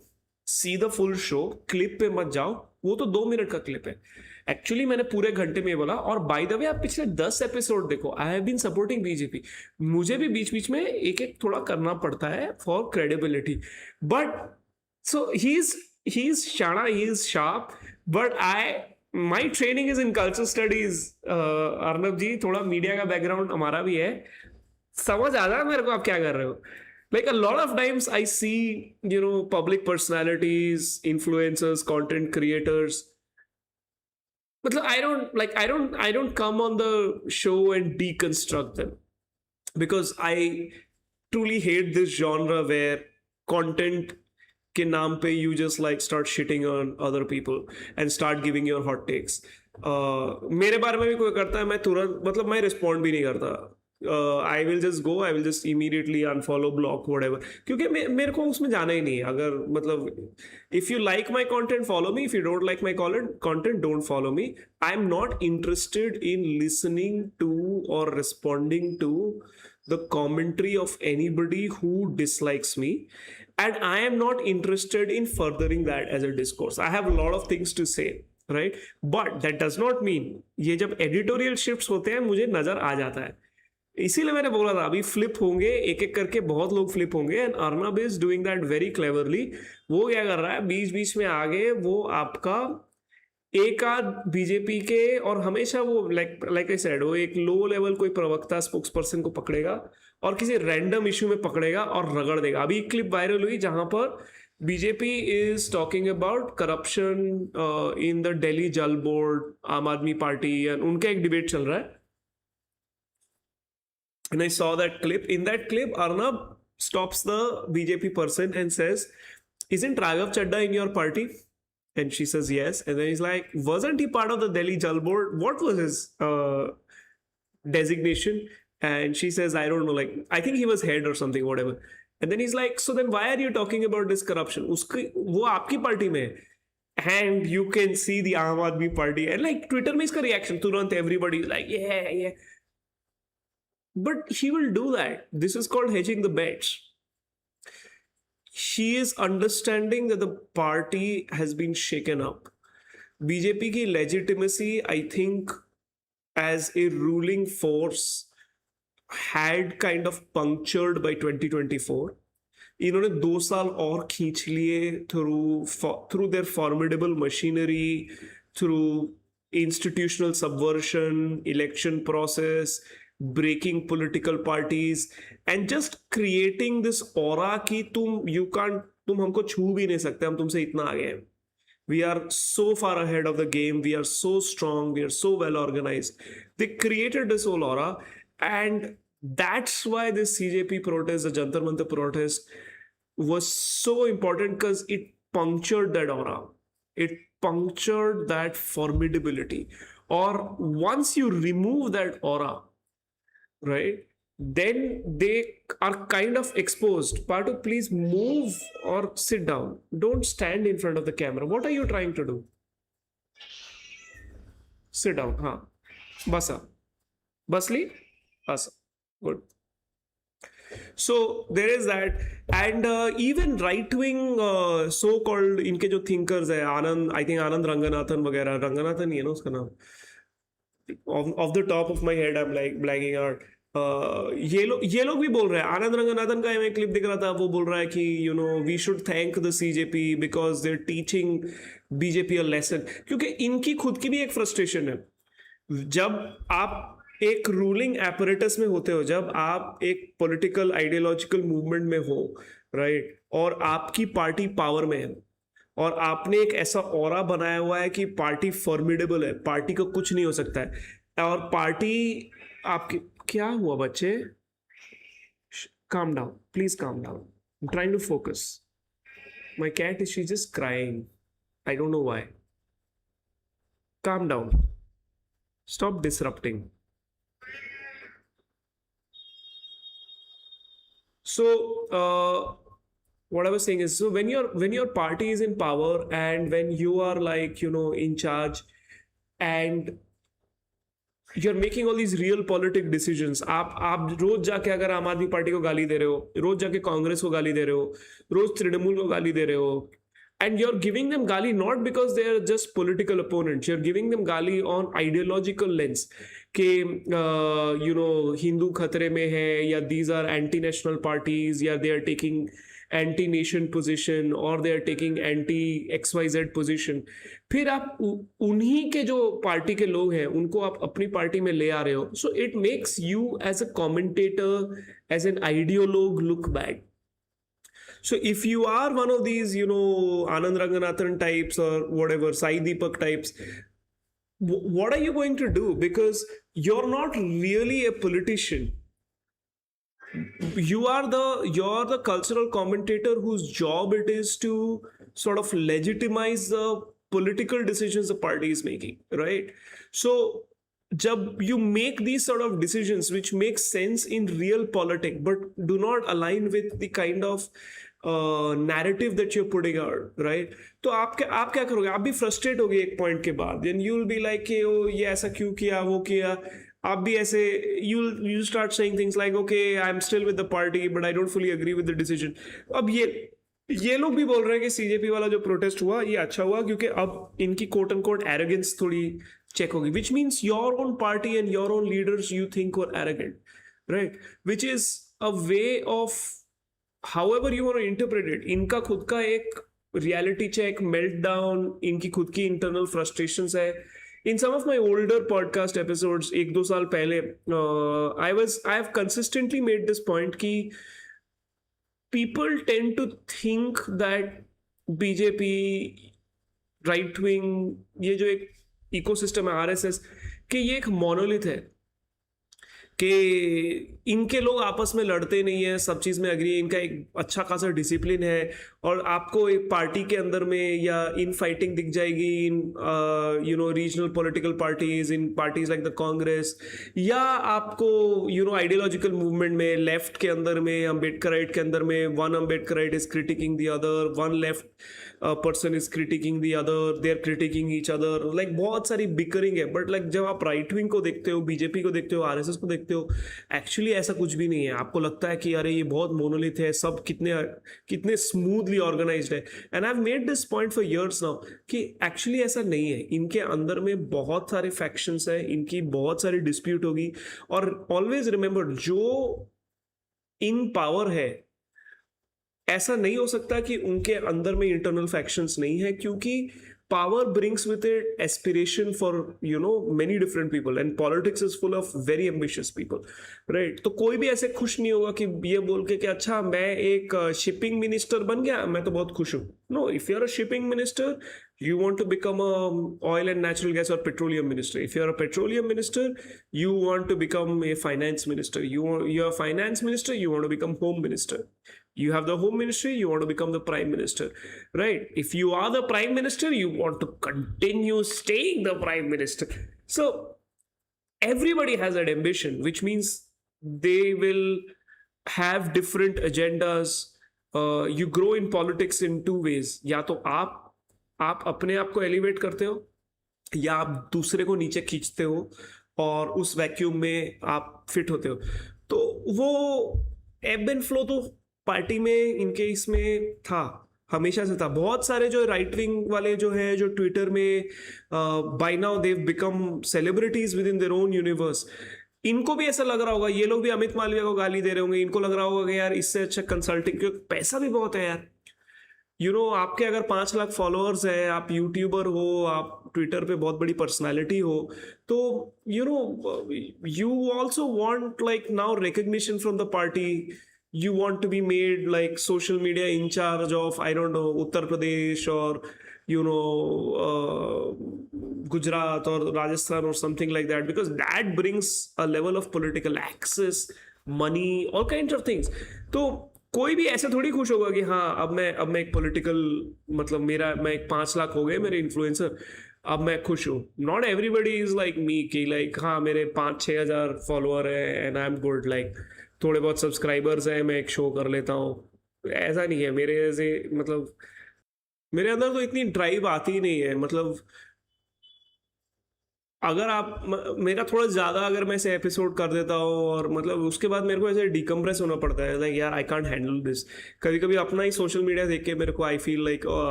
see the full show, clip पे मत जाओ, वो तो 2 minute का clip है। Actually मैंने पूरे घंटे में बोला, और बाय द वे आप पिछले 10 एपिसोड देखो, I have been supporting BJP, मुझे भी बीच बीच में एक एक थोड़ा करना पड़ता है for credibility, but so he is शाना, he is sharp, but my training is in culture studies. Arnab ji, थोड़ा मीडिया का बैकग्राउंड हमारा भी है, समझ आ रहा है मेरे को आप क्या कर रहे हो। Like a lot of times I see, you know, public personalities, influencers, content creators. But I don't come on the show and deconstruct them, because I truly hate this genre where content के नाम पे you just like start shitting on other people and start giving your hot takes. मेरे बारे में भी कोई करता है, मैं तुरंत, मतलब मैं रिस्पॉन्ड भी नहीं करता। I will just go, I will just immediately unfollow, block, whatever, क्योंकि मेरे को उसमें जाना ही नहीं है। अगर मतलब if you like my content, follow me, if you don't like my content, don't follow me. I'm not interested in listening to or responding to the commentary of anybody who dislikes me, and I am not interested in furthering that as a discourse. I have a lot of things to say, right? But that does not mean, ये जब editorial shifts होते हैं मुझे नजर आ जाता है, इसीलिए मैंने बोला था अभी फ्लिप होंगे, एक एक करके बहुत लोग फ्लिप होंगे, and Arnab is doing that very cleverly. वो क्या कर रहा है, बीच बीच में आगे वो आपका एक आध बीजेपी के, और हमेशा वो लाइक आई सेड, वो एक लो लेवल कोई प्रवक्ता, स्पोक्स पर्सन को पकड़ेगा और किसी रैंडम इश्यू में पकड़ेगा और रगड़ देगा। अभी एक क्लिप वायरल हुई जहां पर BJP is talking about corruption in the Delhi जल बोर्ड, आम आदमी पार्टी, एंड उनका एक डिबेट चल रहा है। And I saw that clip. In that clip, Arnab stops the BJP person and says, "Isn't Raghav Chadda in your party?" And she says, "Yes." And then he's like, "Wasn't he part of the Delhi Jal Board? What was his designation?" And she says, "I don't know. Like, I think he was head or something, whatever." And then he's like, "So then why are you talking about this corruption? उसकी वो आपकी party में है." And you can see the Aam Aadmi party, and like Twitter में इसका reaction तुरंत everybody is like, "Yeah." But he will do that. This is called hedging the bets. He is understanding that the party has been shaken up. BJP की legitimacy, I think, as a ruling force, had kind of punctured by 2024. इन्होंने 2 साल और खींच लिए through their formidable machinery, through institutional subversion, election process, breaking political parties, and just creating this aura कि तुम हमको छू भी नहीं सकते, हम तुमसे इतना आगे हैं, we are so far ahead of the game, we are so strong, we are so well organized. They created this whole aura, and that's why this CJP protest, the Jantar Mantar protest, was so important, because it punctured that aura, it punctured that formidability. Or once you remove that aura, right, then they are kind of exposed. Partu, please move or sit down. Don't stand in front of the camera. What are you trying to do? Sit down. हाँ, basa. Basli? Basa. Good. So there is that, and even right-wing so-called इनके जो thinkers है, आनंद, I think आनंद रंगनाथन वगैरह, रंगनाथन ही है ना उसका नाम, off the top of my head I'm like blanking out. ये लोग भी बोल रहे हैं, आनंद रंगनाथन का मैं क्लिप दिख रहा था, वो बोल रहा है कि you know we should thank the CJP because they are teaching BJP a lesson, क्योंकि इनकी खुद की भी एक फ्रस्ट्रेशन है। जब आप एक रूलिंग एपरेटस में होते हो, जब आप एक पॉलिटिकल आइडियोलॉजिकल मूवमेंट में हो, राइट, और आपकी पार्टी पावर में है और आपने एक ऐसा ऑरा बनाया हुआ है कि पार्टी फॉर्मिडेबल है, पार्टी को कुछ नहीं हो सकता है, और पार्टी आपकी, क्या हुआ बच्चे? Calm down, please calm down, I am trying to focus. My cat is she just crying, I don't know why. Calm down. Stop disrupting. So, what I was saying is, so when your party is in power and when you are like, in charge, and you're making all these real politic decisions. आप रोज जाके अगर आम आदमी party को गाली दे रहे हो, रोज जाके कांग्रेस को गाली दे रहे हो, रोज तृणमूल को गाली दे रहे हो, and you're giving them gali not because they are just political opponents, you're giving them gali on ideological lens कि हिंदू खतरे में है, या these are anti national parties, या they are taking anti nation position, or they are taking anti XYZ position. फिर आप उन्हीं के जो पार्टी के लोग हैं उनको आप अपनी पार्टी में ले आ रहे हो. So it makes you as a commentator, as an ideologue look bad. So if you are one of these, Anand Ranganathan types or whatever, Sai Deepak types, what are you going to do? Because you're not really a politician. You're the cultural commentator whose job it is to sort of legitimize the political decisions the party is making, right? So jab you make these sort of decisions which make sense in real politics but do not align with the kind of narrative that you're putting out, right? तो आप क्या करोगे? आप भी frustrate होगे एक point के बाद, then you'll be like कि ये ऐसा क्यों किया, वो किया. आप भी ऐसे you'll start saying things like, okay, I'm still with the party but I don't fully agree with the decision. अब ये लोग भी बोल रहे हैं कि सीजेपी वाला जो प्रोटेस्ट हुआ ये अच्छा हुआ क्योंकि अब इनकी कोट एंड कोट एरोगेंस थोड़ी चेक होगी, which means your own party and your own leaders you think were arrogant, right? Which is a way of, however you want to interpret it, इनका खुद का एक reality check, meltdown, इनकी खुद की internal frustrations है. In some of my older podcast episodes, 1-2 साल पहले, I have consistently made this point कि people tend to think that BJP, right wing, ये जो एक इकोसिस्टम है RSS, कि ये एक मोनोलिथ है, कि इनके लोग आपस में लड़ते नहीं है, सब चीज़ में अग्री है, इनका एक अच्छा खासा डिसिप्लिन है, और आपको एक पार्टी के अंदर में या इन फाइटिंग दिख जाएगी in regional political parties, in parties like the Congress, या आपको आइडियोलॉजिकल मूवमेंट में लेफ्ट के अंदर में, अम्बेडकराइट के अंदर में, one Ambedkarite is criticking the other, one left person is criticking the other, they are criticking each other, like बहुत सारी बिकरिंग है. बट लाइक जब आप राइट विंग को देखते हो, बीजेपी को देखते हो, आरएसएस को देखते हो, एक्चुअली ऐसा कुछ भी नहीं है. आपको लगता है कि अरे ये बहुत मोनोलिथ है, सब कितने स्मूथली ऑर्गेनाइज्ड है. And I have made this point for years now कि एक्चुअली ऐसा नहीं है. इनके अंदर में बहुत सारे फैक्शंस है, इनकी बहुत सारी डिस्प्यूट होगी. और ऑलवेज रिमेंबर, जो इन पावर है, ऐसा नहीं हो सकता कि उनके अंदर में इंटरनल फैक्शंस नहीं है, क्योंकि power brings with it aspiration for many different people, and politics is full of very ambitious people, right? तो कोई भी ऐसे खुश नहीं होगा कि ये बोल के कि अच्छा मैं एक शिपिंग मिनिस्टर बन गया, मैं तो बहुत खुश हूँ. No, if you're a shipping minister, you want to become a oil and natural gas or petroleum minister. If you're a petroleum minister, you want to become a finance minister. You're a finance minister, you want to become home minister. You have the home ministry, you want to become the prime minister, right? If you are the prime minister, you want to continue staying the prime minister. So everybody has that ambition, which means they will have different agendas. You grow in politics in two ways. या तो आप अपने आप को elevate करते हो, या आप दूसरे को नीचे खींचते हो और उस वैक्यूम में आप फिट होते हो. तो वो एब एंड फ्लो तो पार्टी में इनके इसमें था, हमेशा से था. बहुत सारे जो राइट विंग वाले जो है, जो ट्विटर में by now they have become celebrities within their own universe, इनको भी ऐसा लग रहा होगा, ये लोग भी अमित मालविया को गाली दे रहे होंगे, इनको लग रहा होगा कि यार इससे अच्छा कंसल्टिंग, क्योंकि पैसा भी बहुत है यार. आपके अगर 5 लाख फॉलोअर्स है, आप यूट्यूबर हो, आप ट्विटर पे बहुत बड़ी पर्सनालिटी हो, तो you also want like now recognition from the party. You want to be made like social media in charge of, I don't know, Uttar Pradesh or Gujarat or Rajasthan or something like that, because that brings a level of political access, money, all kinds of things. तो कोई भी ऐसे थोड़ी खुश होगा कि हाँ अब मैं एक पॉलिटिकल, मतलब मैं एक 5 लाख हो गए मेरे इन्फ्लुएंसर, अब मैं खुश हूँ. Not everybody is like me कि लाइक हाँ मेरे 5-6 हज़ार फॉलोअर है and I am good, like थोड़े बहुत सब्सक्राइबर्स हैं, मैं एक शो कर लेता हूँ. ऐसा नहीं है मेरे ऐसे, मतलब मेरे अंदर तो इतनी ड्राइव आती ही नहीं है. मतलब अगर मेरा थोड़ा ज़्यादा अगर मैं ऐसे एपिसोड कर देता हूँ और मतलब उसके बाद मेरे को ऐसे डिकम्प्रेस होना पड़ता है, लाइक यार आई कांट हैंडल दिस. कभी कभी अपना ही सोशल मीडिया देख के मेरे को आई फील लाइक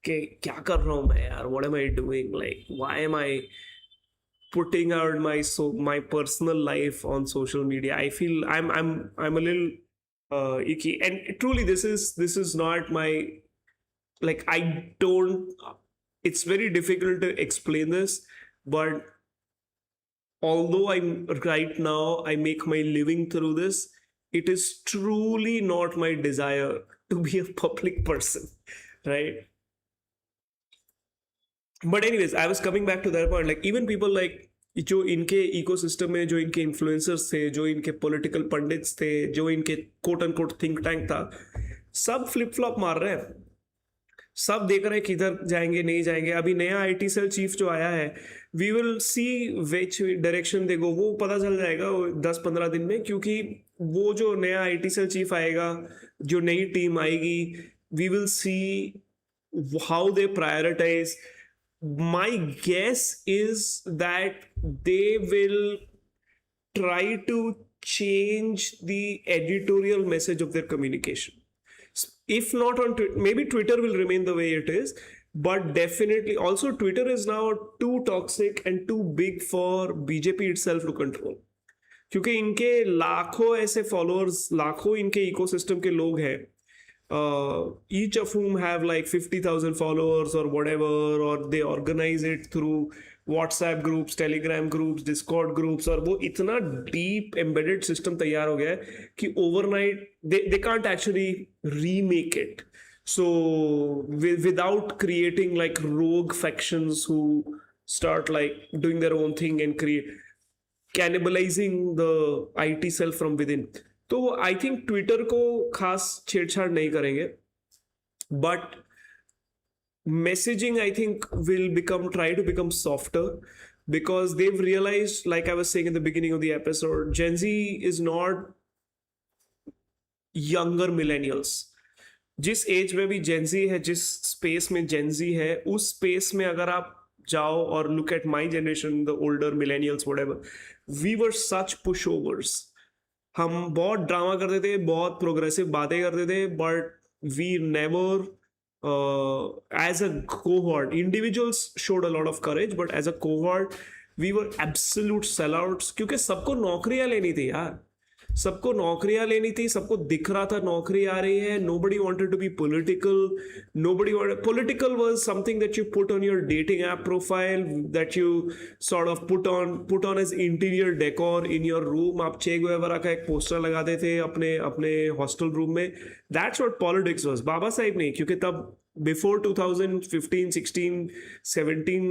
कि क्या कर रहा हूँ मैं यार, what am I doing, like why am I putting out my personal life on social media. I feel I'm a little icky, and truly this is not my, like, I don't, it's very difficult to explain this, but although I'm right now I make my living through this, it is truly not my desire to be a public person, right? But anyways, I was coming back to that point, like even people like जो इनके ecosystem में, जो इनके influencers थे, जो इनके political pandits थे, जो इनके quote and quote think tank था, सब फ्लिप फ्लॉप मार रहे हैं. सब देख रहे हैं किधर जाएंगे नहीं जाएंगे. अभी नया आईटी सेल चीफ जो आया है, we will see which direction they go, वो पता चल जाएगा 10-15 दिन में, क्योंकि वो जो नया आईटी सेल चीफ आएगा, जो नई टीम आएगी, we will see how they prioritise. My guess is that they will try to change the editorial message of their communication. If not on Twitter, maybe Twitter will remain the way it is, but definitely also Twitter is now too toxic and too big for BJP itself to control. क्योंकि इनके लाखों ऐसे followers, लाखों इनके ecosystem के लोग हैं, each of whom have like 50,000 followers or whatever, or they organize it through WhatsApp groups, Telegram groups, Discord groups, और वो इतना deep embedded system तैयार हो गया है कि overnight they can't actually remake it. So without creating like rogue factions who start like doing their own thing and cannibalizing the IT cell from within. तो I think Twitter को खास छेड़छाड़ नहीं करेंगे, but messaging I think will try to become softer, because they've realized, like I was saying in the beginning of the episode, Gen Z is not younger millennials. जिस as में भी Gen Z है, जिस space में Gen Z है, उस space में अगर आप जाओ और look at my generation, the older millennials, whatever, we were such pushovers. हम बहुत ड्रामा करते थे, बहुत प्रोग्रेसिव बातें करते थे, but we never as a cohort, individuals showed a lot of courage, but as a cohort we were absolute sellouts. क्योंकि सबको नौकरियां लेनी थी यार, सबको नौकरियां लेनी थी, सबको दिख रहा था नौकरी आ रही है. nobody wanted to be political. Political was something that you put on your dating app profile, that you sort of put on as interior decor in your room. आप चे गुएवारा का एक पोस्टर लगाते थे अपने हॉस्टल रूम में. That's what politics was. बाबा साहिब नहीं, क्योंकि तब before 2015, 16, 17,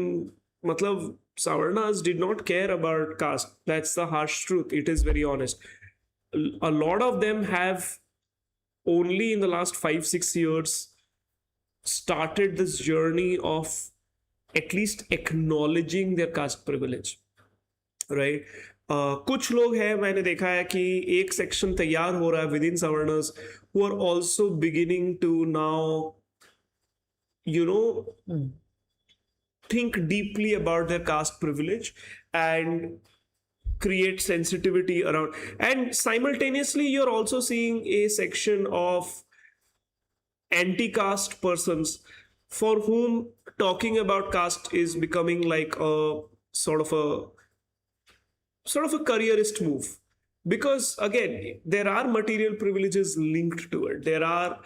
मतलब Savarnas did not care about caste. That's the harsh truth. It is very honest. A lot of them have only in the last 5-6 years started this journey of at least acknowledging their caste privilege, right? कुछ लोग हैं, मैंने देखा है कि एक section तैयार हो रहा है within Savarnas who are also beginning to now, think deeply about their caste privilege and create sensitivity around. And simultaneously you're also seeing a section of anti-caste persons for whom talking about caste is becoming like a sort of a careerist move, because again there are material privileges linked to it. There are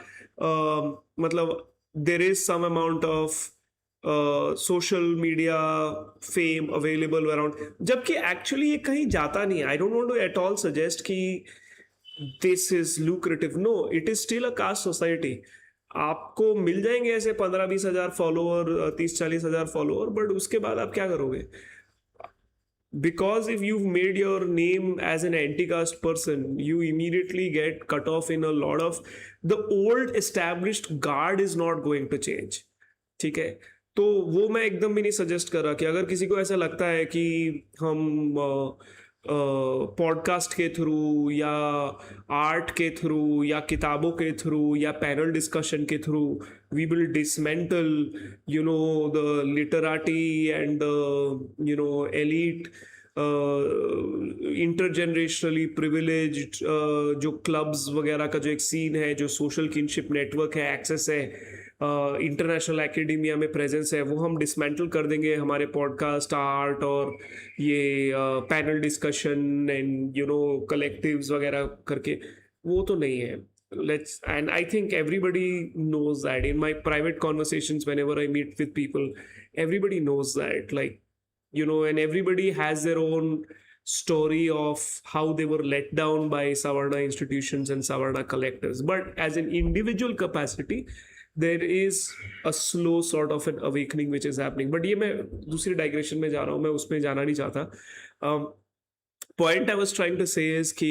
there is some amount of social media fame available around, जबकि actually ये कहीं जाता नहीं. I don't want to at all suggest कि this is lucrative. No, it is still a caste society. आपको मिल जाएंगे ऐसे 15-20 हजार फॉलोअर, 30-40 हजार फॉलोअर, बट उसके बाद आप क्या करोगे? Because if you've made your name as an anti-caste person, you immediately get cut off in a lot of the old established guard is not going to change. ठीक है, तो वो मैं एकदम भी नहीं सजेस्ट कर रहा कि अगर किसी को ऐसा लगता है कि हम पॉडकास्ट के थ्रू या आर्ट के थ्रू या किताबों के थ्रू या पैनल डिस्कशन के through we will dismantle, you know, the literati and the, you know, elite intergenerationally privileged जो क्लब्स वगैरह का जो एक सीन है, जो सोशल किनशिप नेटवर्क है, एक्सेस है, इंटरनेशनल एकेडमिया में प्रेजेंस है, वो हम डिसमेंटल कर देंगे हमारे पॉडकास्ट, आर्ट और ये panel discussion and you know collectives वगैरह करके. वो तो नहीं है. And I think everybody knows that. In my private conversations, whenever I meet with people, everybody knows that, like, you know, and everybody has their own story of how they were let down by Savarna institutions and Savarna collectives. But as an individual capacity, there is a slow sort of an awakening which is happening. But ये मैं दूसरी digression में जा रहा हूँ, मैं उसमें जाना नहीं चाहता. Point I was trying to say is कि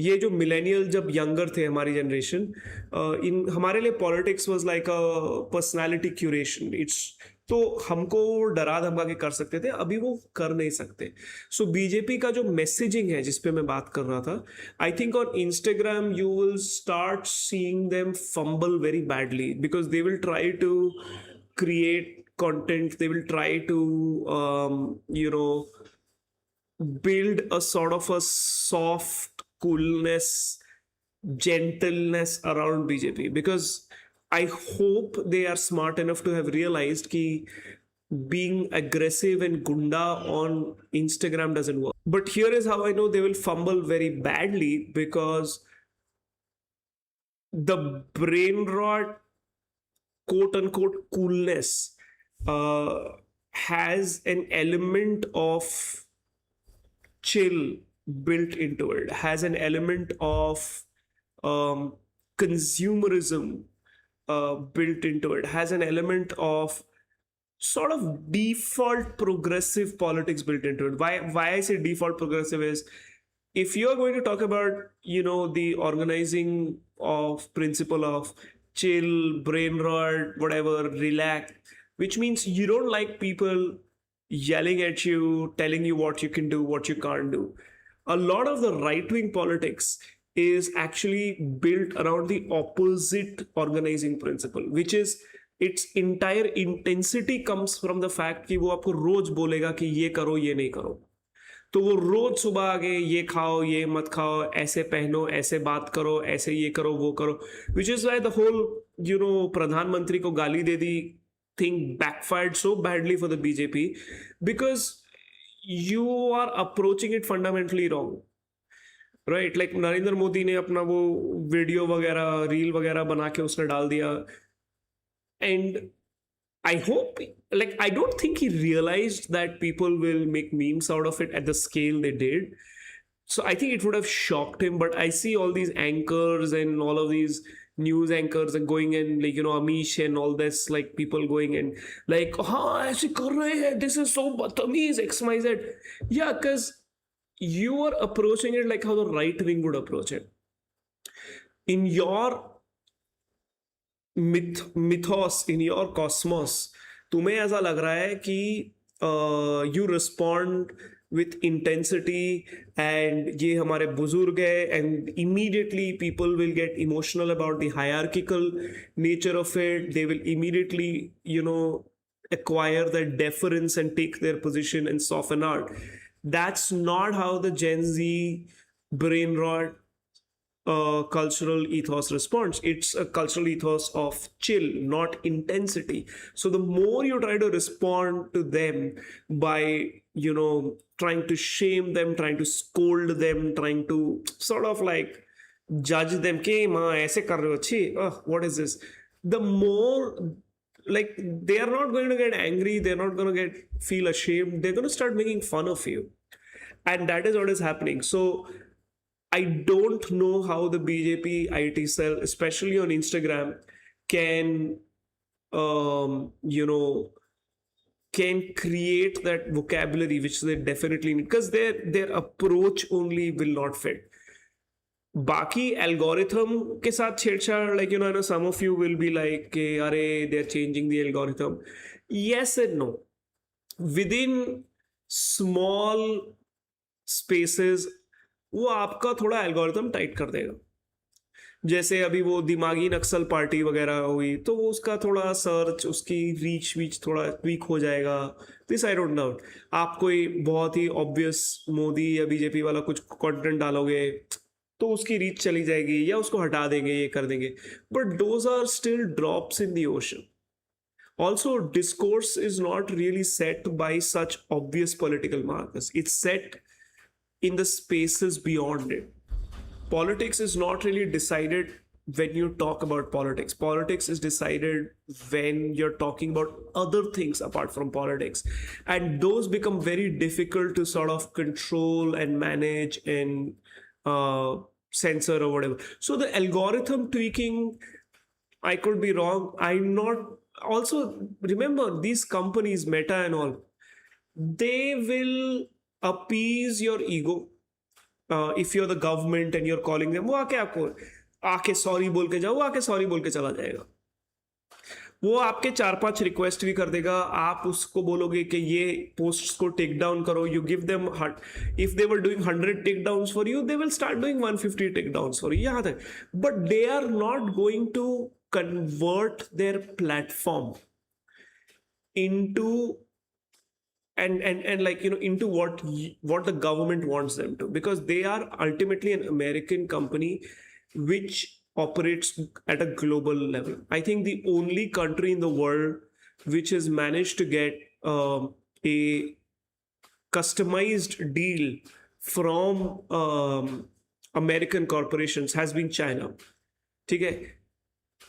ये जो मिलेनियल जब यंगर थे, हमारी जनरेशन, इन हमारे लिए politics was like a personality curation. It's तो हमको डरा धमका के कर सकते थे, अभी वो कर नहीं सकते. सो बीजेपी का जो मैसेजिंग है जिस पे मैं बात कर रहा था, I think on Instagram you will start seeing them fumble very badly because they will try to create content, they will try to you know build a sort of a soft coolness, gentleness around BJP, because I hope they are smart enough to have realized ki being aggressive and gunda on Instagram doesn't work. But here is how I know they will fumble very badly, because the brain rot quote unquote coolness has an element of chill built into it, has an element of consumerism built into it, has an element of sort of default progressive politics built into it. Why I say default progressive is, if you are going to talk about, you know, the organizing of principle of chill, brain rot, whatever, relax, which means you don't like people yelling at you, telling you what you can do, what you can't do. A lot of the right-wing politics is actually built around the opposite organizing principle, which is its entire intensity comes from the fact कि वो आपको रोज बोलेगा कि ये करो, ये नहीं करो. तो वो रोज सुबह आगे ये खाओ, ये मत खाओ, ऐसे पहनो, ऐसे बात करो, ऐसे ये करो, वो करो, which is why the whole, you know, प्रधानमंत्री को गाली दे दी thing backfired so badly for the BJP, because you are approaching it fundamentally wrong, right? Like Narendra Modi ने अपना वो वीडियो वगैरह, रील वगैरह बना के उसने डाल दिया, and I hope, like, I don't think he realized that people will make memes out of it at the scale they did. So I think it would have shocked him. But I see all these anchors and all of these news anchors and going in, like, you know, Amish and all this, like, people going in, like, हाँ ऐसे कर रहे हैं, this is so बदतमीज, XYZ. Yeah, because you are approaching it like how the right wing would approach it. In your mythos, in your cosmos, तुम्हें ऐसा लग रहा है कि you respond with intensity and ये हमारे बुजुर्ग है, and immediately people will get emotional about the hierarchical nature of it. They will immediately, you know, acquire that deference and take their position and soften out. That's not how the Gen Z brain rot cultural ethos responds. It's a cultural ethos of chill, not intensity. So the more you try to respond to them by, you know, trying to shame them, trying to scold them, trying to sort of like judge them, ke ma aise kar rahe ho, chi, what is this, the more like they are not going to get angry, they're not going to get feel ashamed, they're going to start making fun of you. And that is what is happening. So I don't know how the BJP IT cell, especially on Instagram, can you know, can create that vocabulary which they definitely need, because their approach only will not fit. बाकी algorithm के साथ छेड़छाड़, like, you know, some of you will be like कि अरे they're changing the algorithm. Yes and no. Within small spaces वो आपका थोड़ा algorithm tight कर देगा. जैसे अभी वो दिमागी नक्सल पार्टी वगैरह हुई तो वो उसका थोड़ा सर्च, उसकी रीच वीच थोड़ा वीक हो जाएगा. This I don't no. आप कोई बहुत ही ऑब्वियस मोदी या बीजेपी वाला कुछ कंटेंट डालोगे तो उसकी रीच चली जाएगी, या उसको हटा देंगे, ये कर देंगे. But those are still drops in the ocean. Also, discourse is not really set by such obvious political markers. It's set in the spaces beyond it. Politics is not really decided when you talk about politics. Politics is decided when you're talking about other things apart from politics. And those become very difficult to sort of control and manage and censor or whatever. So the algorithm tweaking, I could be wrong. I'm not. Also, remember, these companies, Meta and all, they will appease your ego. If you're the government and you're calling them, वो आके आपको आके sorry बोल के जाओ, वो आके sorry बोल के चला जाएगा. वो आपके 4-5 रिक्वेस्ट भी कर देगा. आप उसको बोलोगे कि ये पोस्ट्स को टेक डाउन करो. You give them, if they were doing 100 takedowns for you, they will start doing 150 takedowns for you. यहाँ तक. But they are not going to convert their platform into and like, you know, into what the government wants them to, because they are ultimately an American company which operates at a global level. I think the only country in the world which has managed to get a customized deal from American corporations has been China. ठीक है.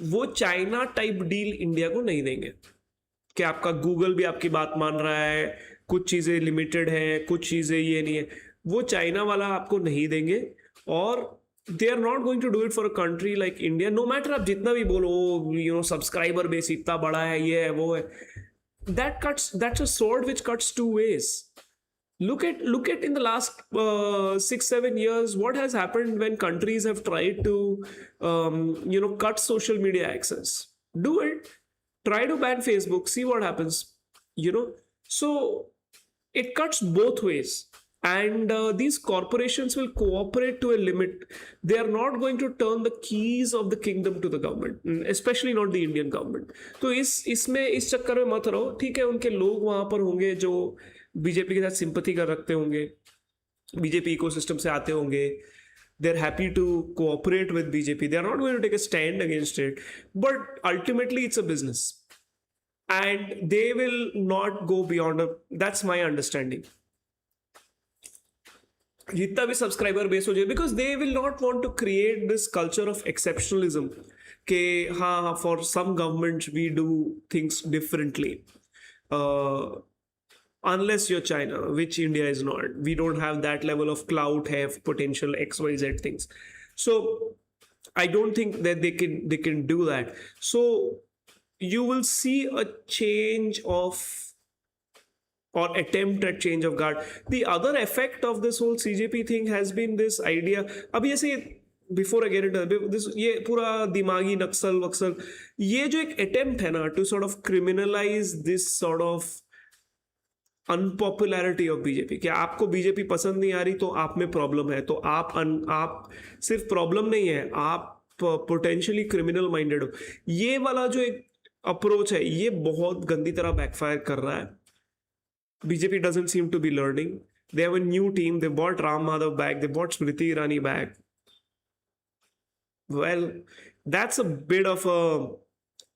वो China type deal India को नहीं देंगे कि आपका Google भी आपकी बात मान रहा है, कुछ चीज़ें लिमिटेड हैं, कुछ चीज़ें ये नहीं है. वो चाइना वाला आपको नहीं देंगे. और they are not going to do it for a country like India. No matter आप जितना भी बोलो, यू नो, सब्सक्राइबर बेस इतना बड़ा है, ये है, वो है. That's a sword which cuts two ways. Look at in the last 6-7 years what has happened when countries have tried to you know, cut social media access. Do it. Try to ban Facebook, see what happens, you know. So it cuts both ways. And these corporations will cooperate to a limit. They are not going to turn the keys of the kingdom to the government, especially not the Indian government. तो इस चक्कर में मत रहो. ठीक है, उनके लोग वहां पर होंगे जो बीजेपी के साथ सिंपैथी कर रखते होंगे, बीजेपी इकोसिस्टम से आते होंगे. They are happy to cooperate with BJP. They are not going to take a stand against it. But ultimately it's a business and they will not go beyond. That's my understanding. जितना भी subscriber base हो जाए, because they will not want to create this culture of exceptionalism के हाँ, for some governments we do things differently. Unless you're China, which India is not. We don't have that level of clout, have potential XYZ things. So I don't think that they can do that. So you will see a change of, or attempt at change of guard. The other effect of this whole CJP thing has been this idea. अब ऐसे, before I get into this, ये पूरा दिमागी नक्सल वक्सल, ये जो एक attempt है ना to sort of criminalize this sort of unpopularity of BJP, कि आपको बीजेपी पसंद नहीं आ रही तो आप में प्रॉब्लम है. तो आप सिर्फ प्रॉब्लम नहीं है, आप पोटेंशियली क्रिमिनल माइंडेड हो. ये वाला जो एक अप्रोच है, ये बहुत गंदी तरह बैकफायर कर रहा है. BJP doesn't seem to be learning. They have a new team. They brought Ram Madhav back. They brought Smriti Irani back. Well, that's a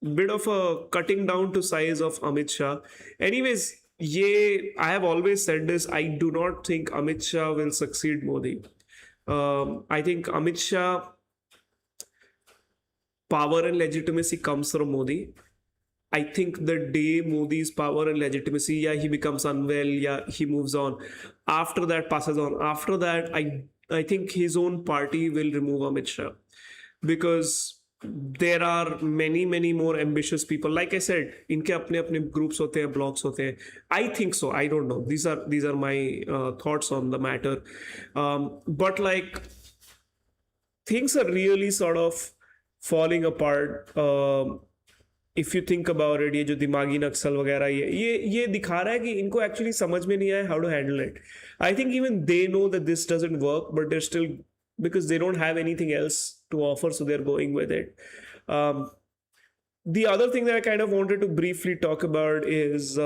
bit of a cutting down to size of Amit Shah. Anyways, I have always said this, I do not think Amit Shah will succeed Modi. I think Amit Shah, power and legitimacy comes from Modi. I think the day Modi's power and legitimacy, yeah, he becomes unwell, yeah, he moves on. After that, passes on. After that, I think his own party will remove Amit Shah, because there are many more ambitious people. Like I said, इनके अपने अपने groups होते हैं, blocks होते हैं. I think so. I don't know. These are my thoughts on the matter. But like, things are really sort of falling apart. If you think about it, ये जो दिमागी नक्सल वगैरह ये दिखा रहा है कि इनको actually समझ में नहीं आया how to handle it. I think even they know that this doesn't work, but they're still, because they don't have anything else to offer, so they're going with it. The other thing that I kind of wanted to briefly talk about is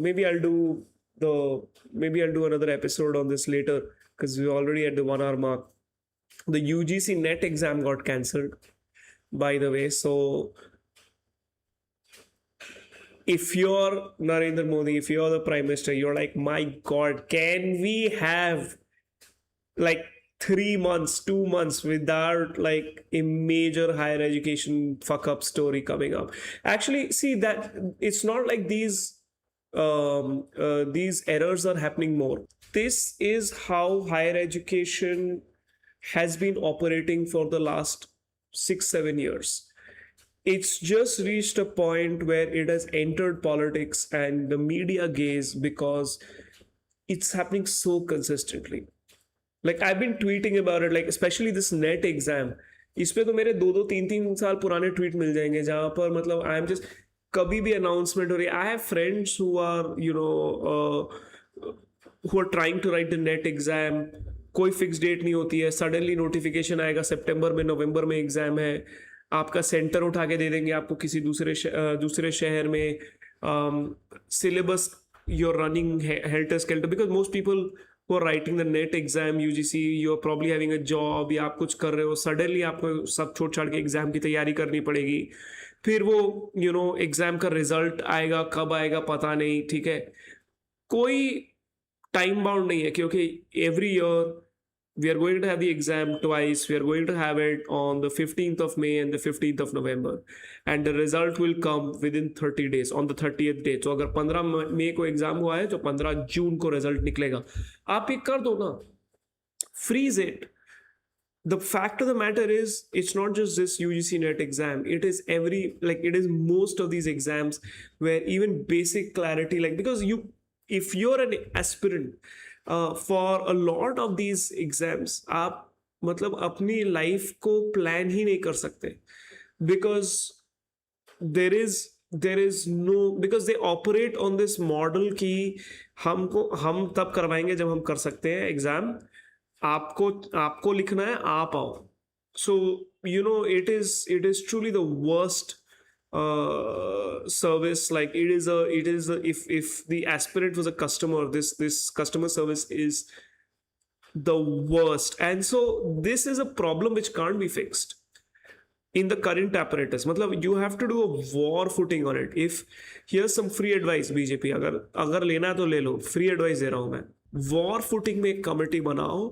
maybe I'll do another episode on this later, because we're already at the 1 hour mark. The UGC NET exam got cancelled, by the way. So if you're Narendra Modi, if you're the Prime Minister, you're like, my God, can we have like 3 months, 2 months without like a major higher education fuck up story coming up? Actually, see that it's not like these errors are happening more. This is how higher education has been operating for the last 6-7 years. It's just reached a point where it has entered politics and the media gaze, because it's happening so consistently. Like I've been tweeting about it, like especially this NET exam. इस पे तो मेरे 2-3 साल पुराने tweet मिल जाएंगे, जहाँ पर मतलब आई एम जस्ट, कभी भी अनाउंसमेंट हो रही है. I have friends who are who are trying to write the NET exam. कोई फिक्स डेट नहीं होती है, सडनली नोटिफिकेशन आएगा सितंबर में, नवंबर में एग्जाम है, आपका सेंटर उठा के दे देंगे आपको किसी दूसरे शहर में. Syllabus you're running helter skelter, because most people who are writing the NET exam, UGC, you're probably having a job या आप कुछ कर रहे हो, सडनली आपको सब छोड़ छाड़ के एग्जाम की तैयारी करनी पड़ेगी. फिर वो एग्जाम का रिजल्ट आएगा, कब आएगा पता नहीं. ठीक है, कोई टाइम बाउंड नहीं है, क्योंकि every year we are going to have the exam twice. We are going to have it on the 15th of May and the 15th of November, and the result will come within 30 days on the 30th day. So अगर 15 मई को exam हुआ है तो 15 जून को result निकलेगा. आप ये कर दो ना, freeze it. The fact of the matter is, it's not just this UGC NET exam. It is it is most of these exams where even basic clarity, like, because if you're an aspirant, for a lot of these exams, आप मतलब अपनी life को plan ही नहीं कर सकते, because there is no, because they operate on this model कि हम तब करवाएंगे जब हम कर सकते हैं एग्जाम, आपको लिखना है, आप आओ. So it is truly the worst service. Like it is if the aspirant was a customer, this customer service is the worst. And so this is a problem which can't be fixed in the current apparatus. मतलब you have to do a war footing on it. If here's some free advice, BJP, अगर लेना है तो ले लो, free advice दे रहा हूं मैं. war footing में एक कमेटी बनाओ,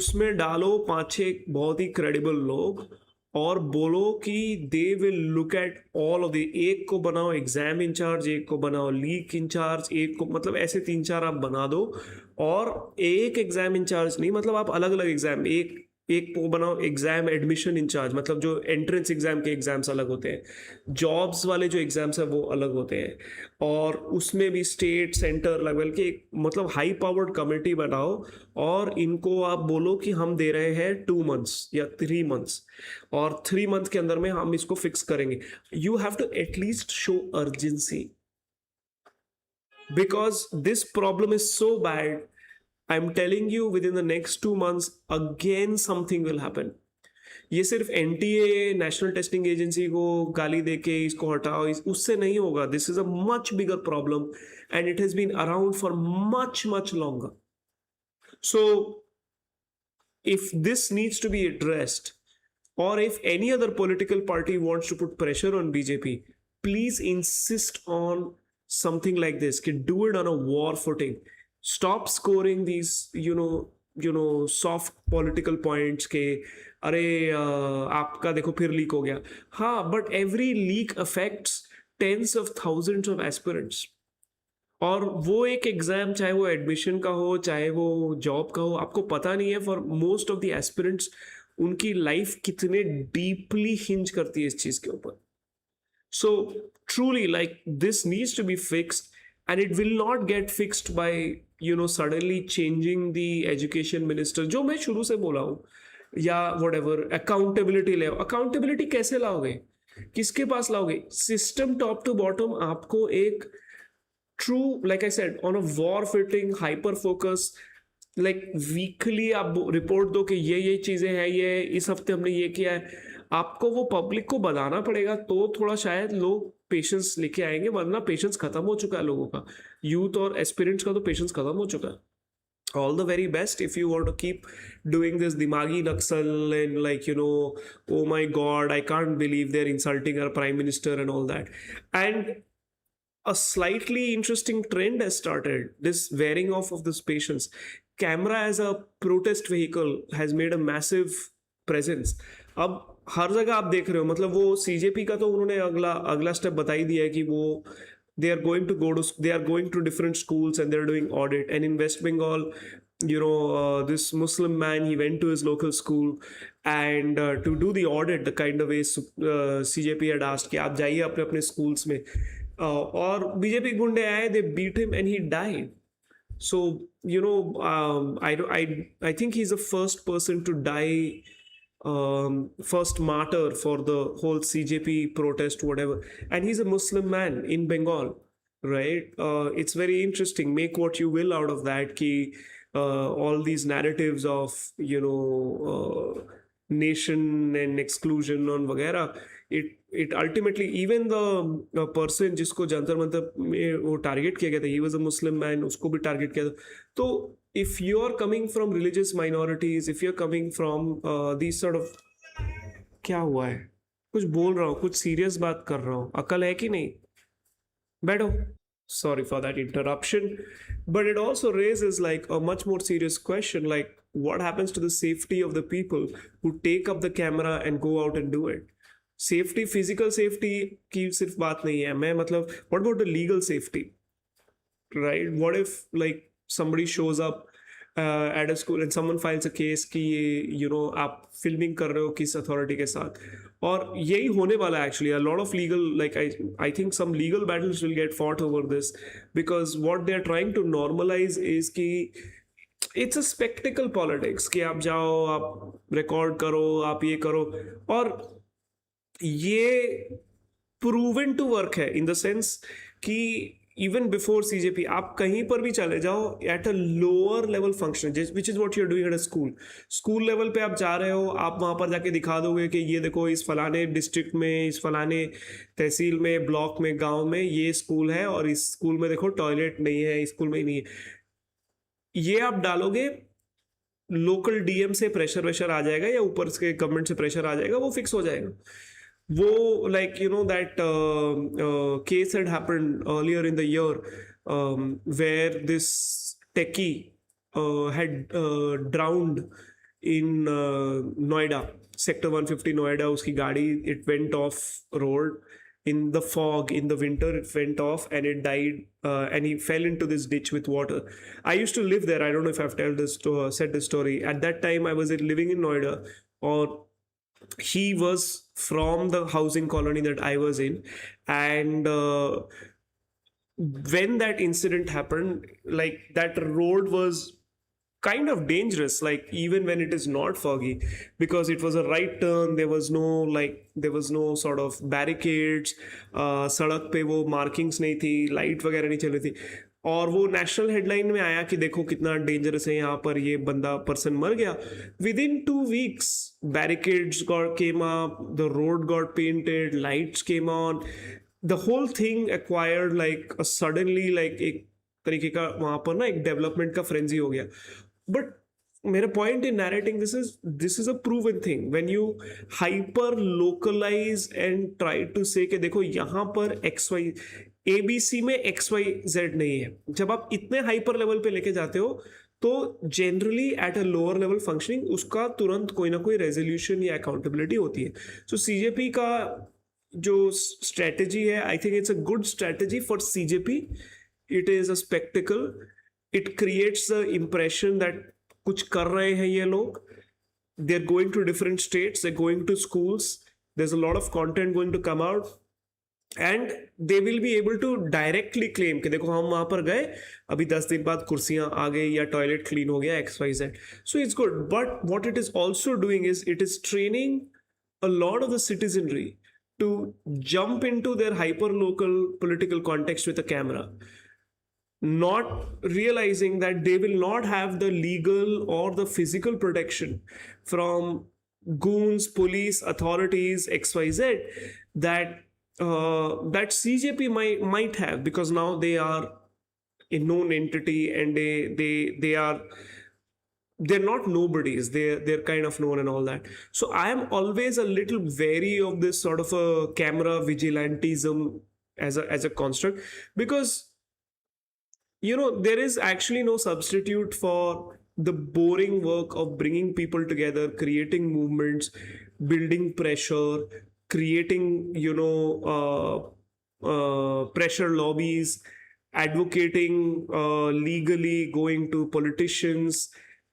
उसमें डालो 5-6 बहुत ही credible लोग, और बोलो कि they will look at all of the, एक को बनाओ एग्जाम इंचार्ज, एक को बनाओ लीक इंचार्ज, एक को, मतलब ऐसे 3-4 आप बना दो. और एक एग्जाम इंचार्ज नहीं, मतलब आप अलग अलग एग्जाम, एक को बनाओ एग्जाम एडमिशन इंचार्ज, मतलब जो एंट्रेंस एग्जाम के एग्जाम्स अलग होते हैं, जॉब्स वाले जो एग्जाम्स है वो अलग होते हैं, और उसमें भी स्टेट सेंटर लेवल के मतलब हाई पावर्ड कमेटी बनाओ, और इनको आप बोलो कि हम दे रहे हैं 2 months या 3 months, और 3 months के अंदर में हम इसको फिक्स करेंगे. You have to at least show urgency, because this problem is so bad. I'm telling you, within the next 2 months, again something will happen. ये सिर्फ NTA, नेशनल टेस्टिंग एजेंसी को गाली देके इसको हटाओ, उससे नहीं होगा. This is a much bigger problem and it has been around for much longer. So if this needs to be addressed, or if any other political party wants to put pressure on BJP, please insist on something like this. Do it on a war footing. Stop scoring these, soft political points के, अरे आपका देखो फिर leak हो गया। हाँ, but every leak affects tens of thousands of aspirants. और वो एक एग्जाम, चाहे वो एडमिशन का हो चाहे वो जॉब का हो, आपको पता नहीं है for most of the aspirants उनकी लाइफ कितने डीपली हिंज करती है इस चीज के ऊपर। So truly, like, this needs to be fixed, and it will not get fixed by suddenly changing the education minister, जो मैं शुरू से बोला हूँ, या whatever accountability ले। accountability कैसे लाओगे, किसके पास लाओगे? सिस्टम टॉप टू बॉटम आपको एक true, like I said, on a war fitting hyper focus, like weekly आप रिपोर्ट दो कि ये चीजें हैं, ये इस हफ्ते हमने ये किया है। आपको वो पब्लिक को बताना पड़ेगा, तो थोड़ा शायद लोग पेशेंस लेके आएंगे, वरना पेशेंस खत्म हो चुका है लोगों का, यूथ और एस्पिरेंट्स का तो पेशेंस खत्म हो चुका है। All the very best if you want to keep doing this dimagi naxal and, like, oh my god, I can't believe they're insulting our prime minister and all that. And a slightly interesting trend has started, this wearing off of this patience. Camera as a protest vehicle has made a massive presence. अब हर जगह आप देख रहे हो, मतलब वो CJP का तो उन्होंने अगला स्टेप बता ही दिया है कि वो they are going to different schools and they're doing audit. And in West Bengal, this Muslim man, he went to his local school and to do the audit, the kind of way CJP had asked कि आप जाइए अपने अपने schools में, और BJP गुंडे आए, they beat him and he died. So I think he's the first person to die, first martyr for the whole CJP protest, whatever. And he's a Muslim man in Bengal, right? It's very interesting. Make what you will out of that. Ki all these narratives of nation and exclusion and वगैरह, it ultimately, even the person जिसको जंतर मंतर में वो target किया गया था, he was a Muslim man, उसको भी target किया था। तो if you are coming from religious minorities, if you're coming from these sort of, क्या हुआ है? कुछ बोल रहा हूँ, कुछ सीरियस बात कर रहा हूँ, अकल है कि नहीं? बैठो। Sorry for that interruption, but it also raises like a much more serious question, like what happens to the safety of the people who take up the camera and go out and do it? Safety, physical safety की सिर्फ बात नहीं है, मैं मतलब what about the legal safety, right? What if like somebody shows up at a school and someone files a case कि आप filming कर रहे हो किस अथॉरिटी के साथ, और यही होने वाला है actually. A lot of legal, like I think some legal battles will get fought over this, because what they're trying to normalize is कि it's a spectacle politics, कि आप जाओ, आप रिकॉर्ड करो, आप ये करो, और ये प्रूवन टू वर्क है इन द सेंस कि इवन बिफोर सीजेपी आप कहीं पर भी चले जाओ at a lower level function, which is what you are doing at a school level पे आप जा रहे हो, आप वहां पर जाके दिखा दोगे कि ये देखो इस फलाने डिस्ट्रिक्ट में, इस फलाने तहसील में, ब्लॉक में, गांव में ये स्कूल है, और इस स्कूल में देखो टॉयलेट नहीं है, इस स्कूल में ही नहीं है। ये आप डालोगे, लोकल डीएम से प्रेशर वेशर आ जाएगा, या ऊपर से गवर्नमेंट से प्रेशर आ जाएगा, वो फिक्स हो जाएगा। वो like that case had happened earlier in the year, where this techie had drowned in Noida, sector 150 Noida. Uski gaadi, it went off road in the fog, in the winter it went off and it died, and he fell into this ditch with water. I used to live there. I don't know if I've said this story. At that time I was living in Noida, or he was from the housing colony that I was in, and when that incident happened, like that road was kind of dangerous, like even when it is not foggy, because it was a right turn. There was no sort of barricades, सड़क पे वो markings नहीं थी, light वगैरह नहीं चल रही थी, और वो नेशनल हेडलाइन में आया कि देखो कितना डेंजरस है यहाँ पर, ये बंदा पर्सन मर गया। With in 2 weeks barricades came up, the road got painted, lights came on, the whole thing acquired like a suddenly, like एक तरीके का वहां पर ना एक डेवलपमेंट का फ्रेंजी हो गया। बट मेरा point in narrating this is a proven thing, when you hyper localize and try to say कि देखो यहाँ पर XY ABC में XYZ नहीं है। जब आप इतने हाइपर लेवल पे लेके जाते हो तो generally eight a lower level functioning उसका तुरंत कोई ना कोई रेजोल्यूशन या अकाउंटेबिलिटी होती है. सो सीजेपी का जो स्ट्रेटेजी है, I think it's a good strategy for CJP. It is a spectacled. It creates the impression that कुछ कर रहे हैं ये लोग. They're going to different states, they're going to schools, there's a lot of content going to come out, and they will be able to directly claim कि देखो हम वहां पर गए, अभी 10 दिन बाद कुर्सियां आ गई या टॉयलेट क्लीन हो गया XYZ. So it's good, but what it is also doing is it is training a lot of the citizenry to jump into their hyper local political context with a camera, not realizing that they will not have the legal or the physical protection from goons, police, authorities, XYZ that CJP might have, because now they are a known entity and they're not nobodies. They're kind of known and all that. So I am always a little wary of this sort of a camera vigilantism as a construct, because there is actually no substitute for the boring work of bringing people together, creating movements, building pressure, creating pressure lobbies, advocating legally, going to politicians,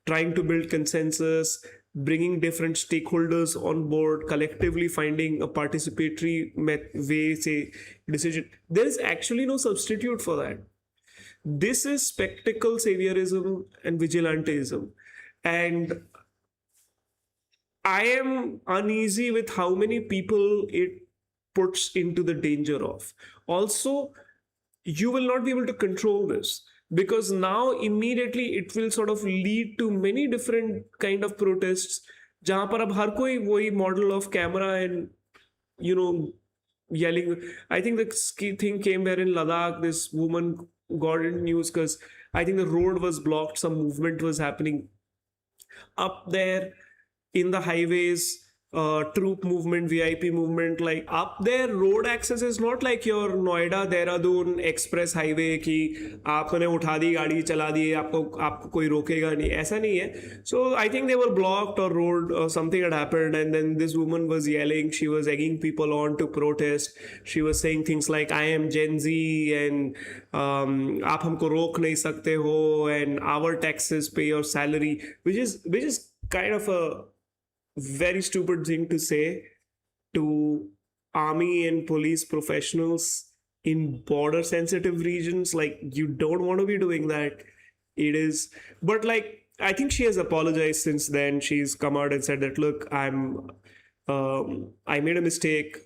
trying to build consensus, bringing different stakeholders on board, collectively finding a participatory way, say, decision. There is actually no substitute for that. This is spectacle saviorism and vigilantism. And I am uneasy with how many people it puts into the danger of. Also, you will not be able to control this, because now immediately it will sort of lead to many different kind of protests, जहां पर अब हर कोई वही model of camera and yelling. I think the thing came where in Ladakh this woman got in news because I think the road was blocked, some movement was happening up there in the highways, troop movement, VIP movement. Like up there, road access is not like your Noida Dehradun express highway कि आपने उठा दी गाड़ी चला दी, आपको कोई रोकेगा नहीं, ऐसा नहीं है. So I think they were blocked or road or something had happened, and then this woman was yelling, she was egging people on to protest. She was saying things like I am Gen Z and आप हमको रोक नहीं सकते हो, and our taxes pay your salary, which is kind of a very stupid thing to say to army and police professionals in border sensitive regions. Like, you don't want to be doing that. It is, but like, I think she has apologized since then. She's come out and said that, look, I made a mistake,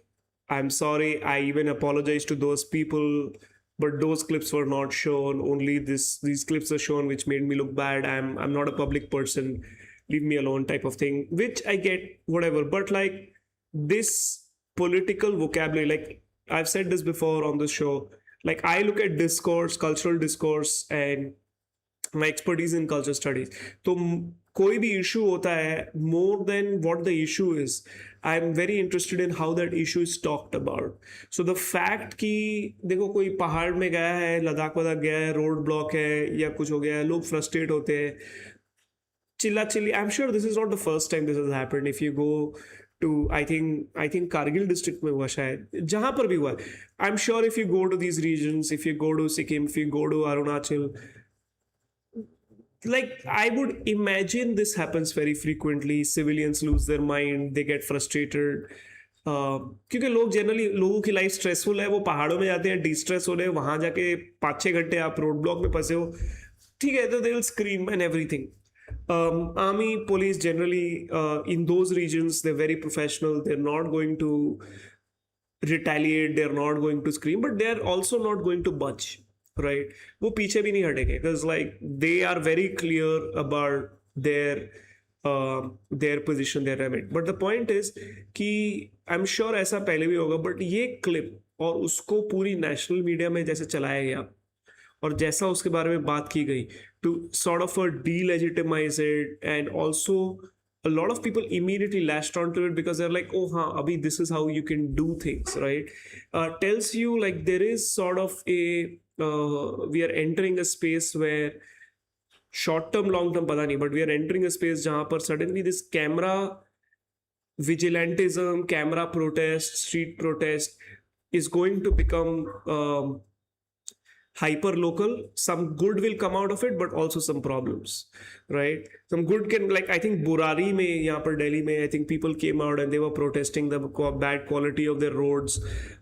I'm sorry. I even apologized to those people, but those clips were not shown. Only these clips are shown, which made me look bad. I'm not a public person, leave me alone, type of thing, which I get, whatever. But like, this political vocabulary, like I've said this before on the show, like I look at discourse, cultural discourse, and my expertise in culture studies. So कोई भी issue होता है, more than what the issue is, I'm very interested in how that issue is talked about. So the fact कि देखो कोई पहाड़ में गया है, लद्दाख वद्दाख गया है, रोड ब्लॉक है या कुछ हो गया है, लोग फ्रस्ट्रेट होते हैं, चिल्ला chilli. I'm sure this is not the first time this has happened. If you go to, I think Kargil district में हुआ शायद, जहाँ पर भी हुआ. I'm sure if you go to these regions, if you go to Sikkim, if you go to Arunachal, like I would imagine this happens very frequently. Civilians lose their mind, they get frustrated. क्योंकि लोग generally, लोगों की life stressful है, वो पहाड़ों में जाते हैं डिस्ट्रेस होने, वहां जाके 5-6 घंटे आप रोड ब्लॉक में फंसे हो, ठीक है, तो they will scream and everything. Army, police generally in those regions, they're very professional. They're not going to retaliate, they're not going to scream, but they're also not going to budge, right? वो पीछे भी नहीं हटेंगे, because like they are very clear about their position, their remit. But the point is कि I'm sure ऐसा पहले भी होगा, but ये clip और उसको पूरी national media में जैसे चलाया गया और जैसा उसके बारे में बात की गई, to sort of delegitimize it, and also a lot of people immediately latched onto it because they're like, oh हाँ, abhi this is how you can do things, right? Tells you like there is sort of a we are entering a space where short term long term पता नहीं, but we are entering a space जहाँ पर suddenly this camera vigilantism, camera protest, street protest is going to become hyper local. Some good will come out of it, but also some problems, right? Some good can, like, I think Burari mein yahan par Delhi mein, I think people came out and they were protesting the bad quality of their roads.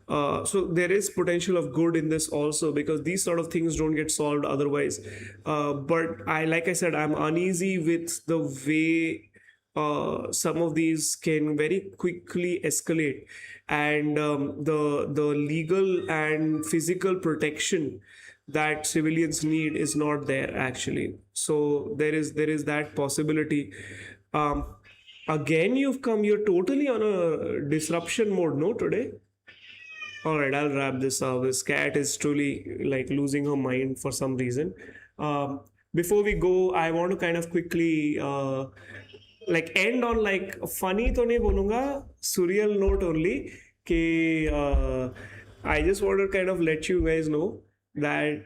So there is potential of good in this also, because these sort of things don't get solved otherwise. But like I said, I'm uneasy with the way some of these can very quickly escalate, and the legal and physical protection that civilians need is not there actually. So there is that possibility. Again, you're totally on a disruption mode, no, today? All right, I'll wrap this up. This cat is truly like losing her mind for some reason. Before we go, I want to kind of quickly like end on like funny तो नहीं बोलूँगा, surreal note only कि I just want to kind of let you guys know that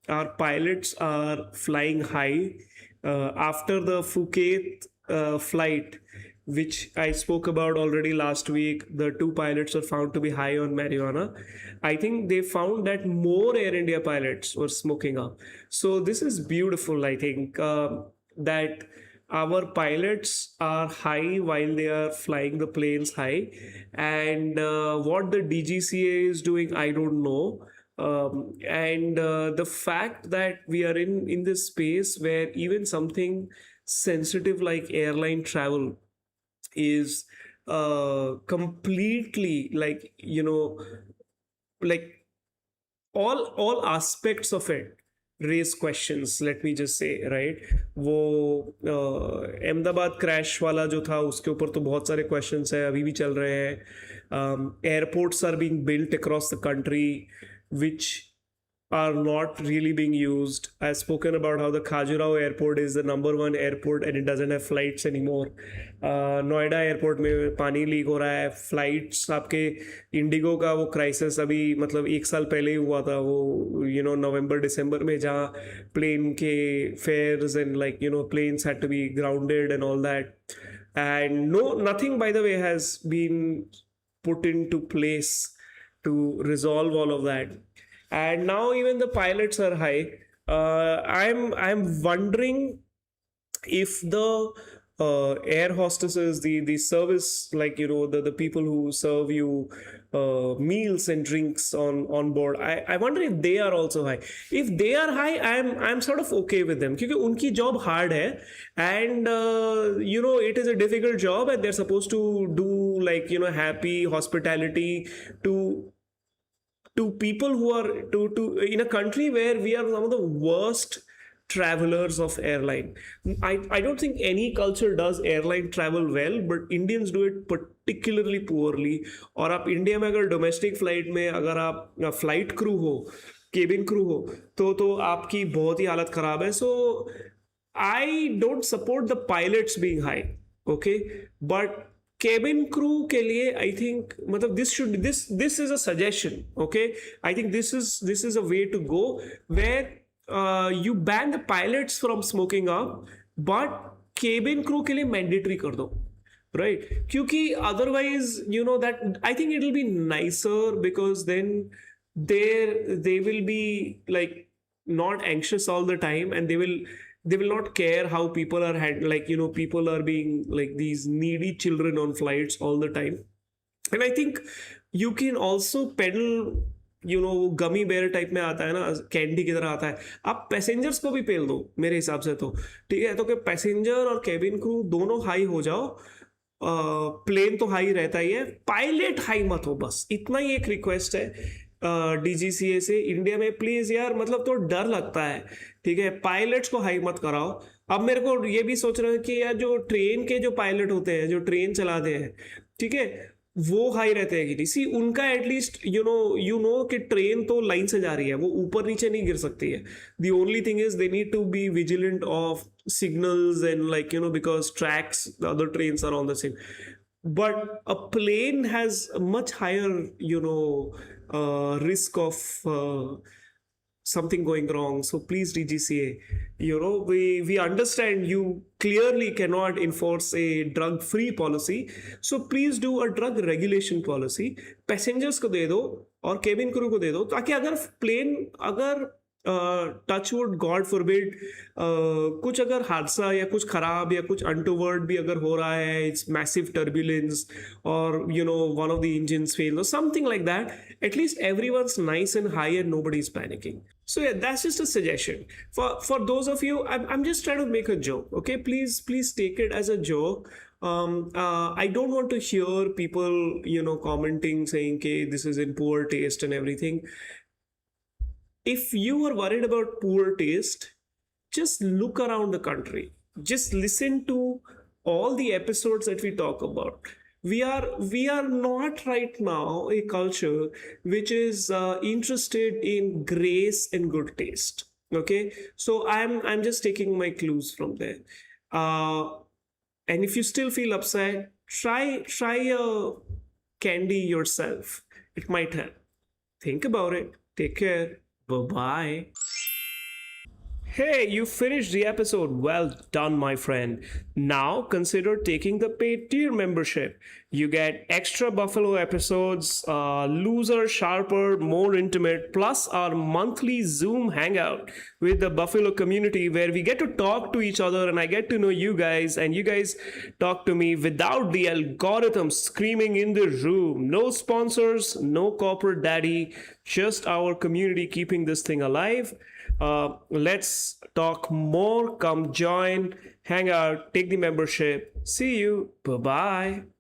our pilots are flying high after the Phuket flight, which I spoke about already last week. The two pilots were found to be high on marijuana. I think they found that more Air India pilots were smoking up. So this is beautiful, I think, that our pilots are high while they are flying the planes high. And what the DGCA is doing, I don't know. And the fact that we are in this space where even something sensitive like airline travel is completely like, you know, like all aspects of it raise questions, let me just say, right? वो Ahmedabad crash वाला जो था उसके ऊपर तो बहुत सारे questions है, अभी भी चल रहे हैं. Airports are being built across the country which are not really being used. I've spoken about how the Khajuraho airport is the #1 airport and it doesn't have flights anymore. Noida airport में पानी leak हो रहा है. Flights आपके Indigo का वो crisis अभी मतलब 1 साल पहले ही हुआ था, वो नवंबर दिसंबर में, जहाँ प्लेन के fares and like planes had to be grounded and all that. And nothing by the way has been put into place to resolve all of that. And now even the pilots are high. I'm wondering if the air hostesses, the service, like the people who serve you meals and drinks on board, I wonder if they are also high. If they are high, I'm sort of okay with them, क्योंकि उनकी job hard है, and it is a difficult job, and they're supposed to do like happy hospitality to people who are to in a country where we are some of the worst travelers of airline. I don't think any culture does airline travel well, but Indians do it particularly poorly. और आप India में अगर domestic flight में अगर आप flight crew हो, cabin crew हो, तो आपकी बहुत ही हालत खराब है. So I don't support the pilots being high, okay, but cabin crew के लिए I think मतलब this is a suggestion, okay. I think this is a way to go where you ban the pilots from smoking up, but cabin crew के लिए mandatory कर दो, right? क्योंकि otherwise that I think it will be nicer, because then they will be like not anxious all the time, and they will not care how people are people are being like these needy children on flights all the time. And I think you can also peddle gummy bear type में आता है ना, candy की तरह आता है, आप passengers को भी पेल दो मेरे हिसाब से, तो ठीक है. तो कि पैसेंजर और कैबिन क्रू दोनों हाई हो जाओ. प्लेन तो हाई रहता ही है, पायलट हाई मत हो, बस इतना ही एक रिक्वेस्ट है डीजीसीए से. इंडिया में प्लीज यार, मतलब तो डर लगता है, ठीक है, पायलट्स को हाई मत कराओ. अब मेरे को ये भी सोच रहे हैं कि यार जो ट्रेन के जो पायलट होते हैं, जो ट्रेन चलाते हैं, ठीक है, वो हाई रहते हैं कि नहीं. सी उनका एटलीस्ट कि ट्रेन तो लाइन से जा रही है, वो ऊपर नीचे नहीं गिर सकती है. The only thing is they need to be vigilant of signals and like because tracks, the other trains are on the same. But a plane has a much higher risk of something going wrong. So please, DGCA, we understand you clearly cannot enforce a drug free policy. So please do a drug regulation policy. Passengers को दे दो और cabin crew को दे दो, ताकि अगर plane, अगर touch wood God forbid कुछ अगर हादसा या कुछ खराब या कुछ अनटूवर्ड भी अगर हो रहा है, इट्स मैसिव टर्बुलेंस और one of the engines fail और something like that, at least everyone's nice and high and nobody's panicking. So yeah, that's just a suggestion for those of you. I'm just trying to make a joke, okay? Please take it as a joke. I don't want to hear people commenting saying okay, this is in poor taste and everything. If you are worried about poor taste, just look around the country. Just listen to all the episodes that we talk about. We are not right now a culture which is interested in grace and good taste. Okay, so I'm just taking my clues from there. And if you still feel upset, try a candy yourself. It might help. Think about it. Take care. Bye-bye. Hey, you finished the episode. Well done, my friend. Now consider taking the paid tier membership. You get extra Buffalo episodes, looser, sharper, more intimate, plus our monthly Zoom hangout with the Buffalo community where we get to talk to each other and I get to know you guys and you guys talk to me without the algorithm screaming in the room. No sponsors, no corporate daddy, just our community keeping this thing alive. Let's talk more. Come join, hang out, take the membership. See you. Bye-bye.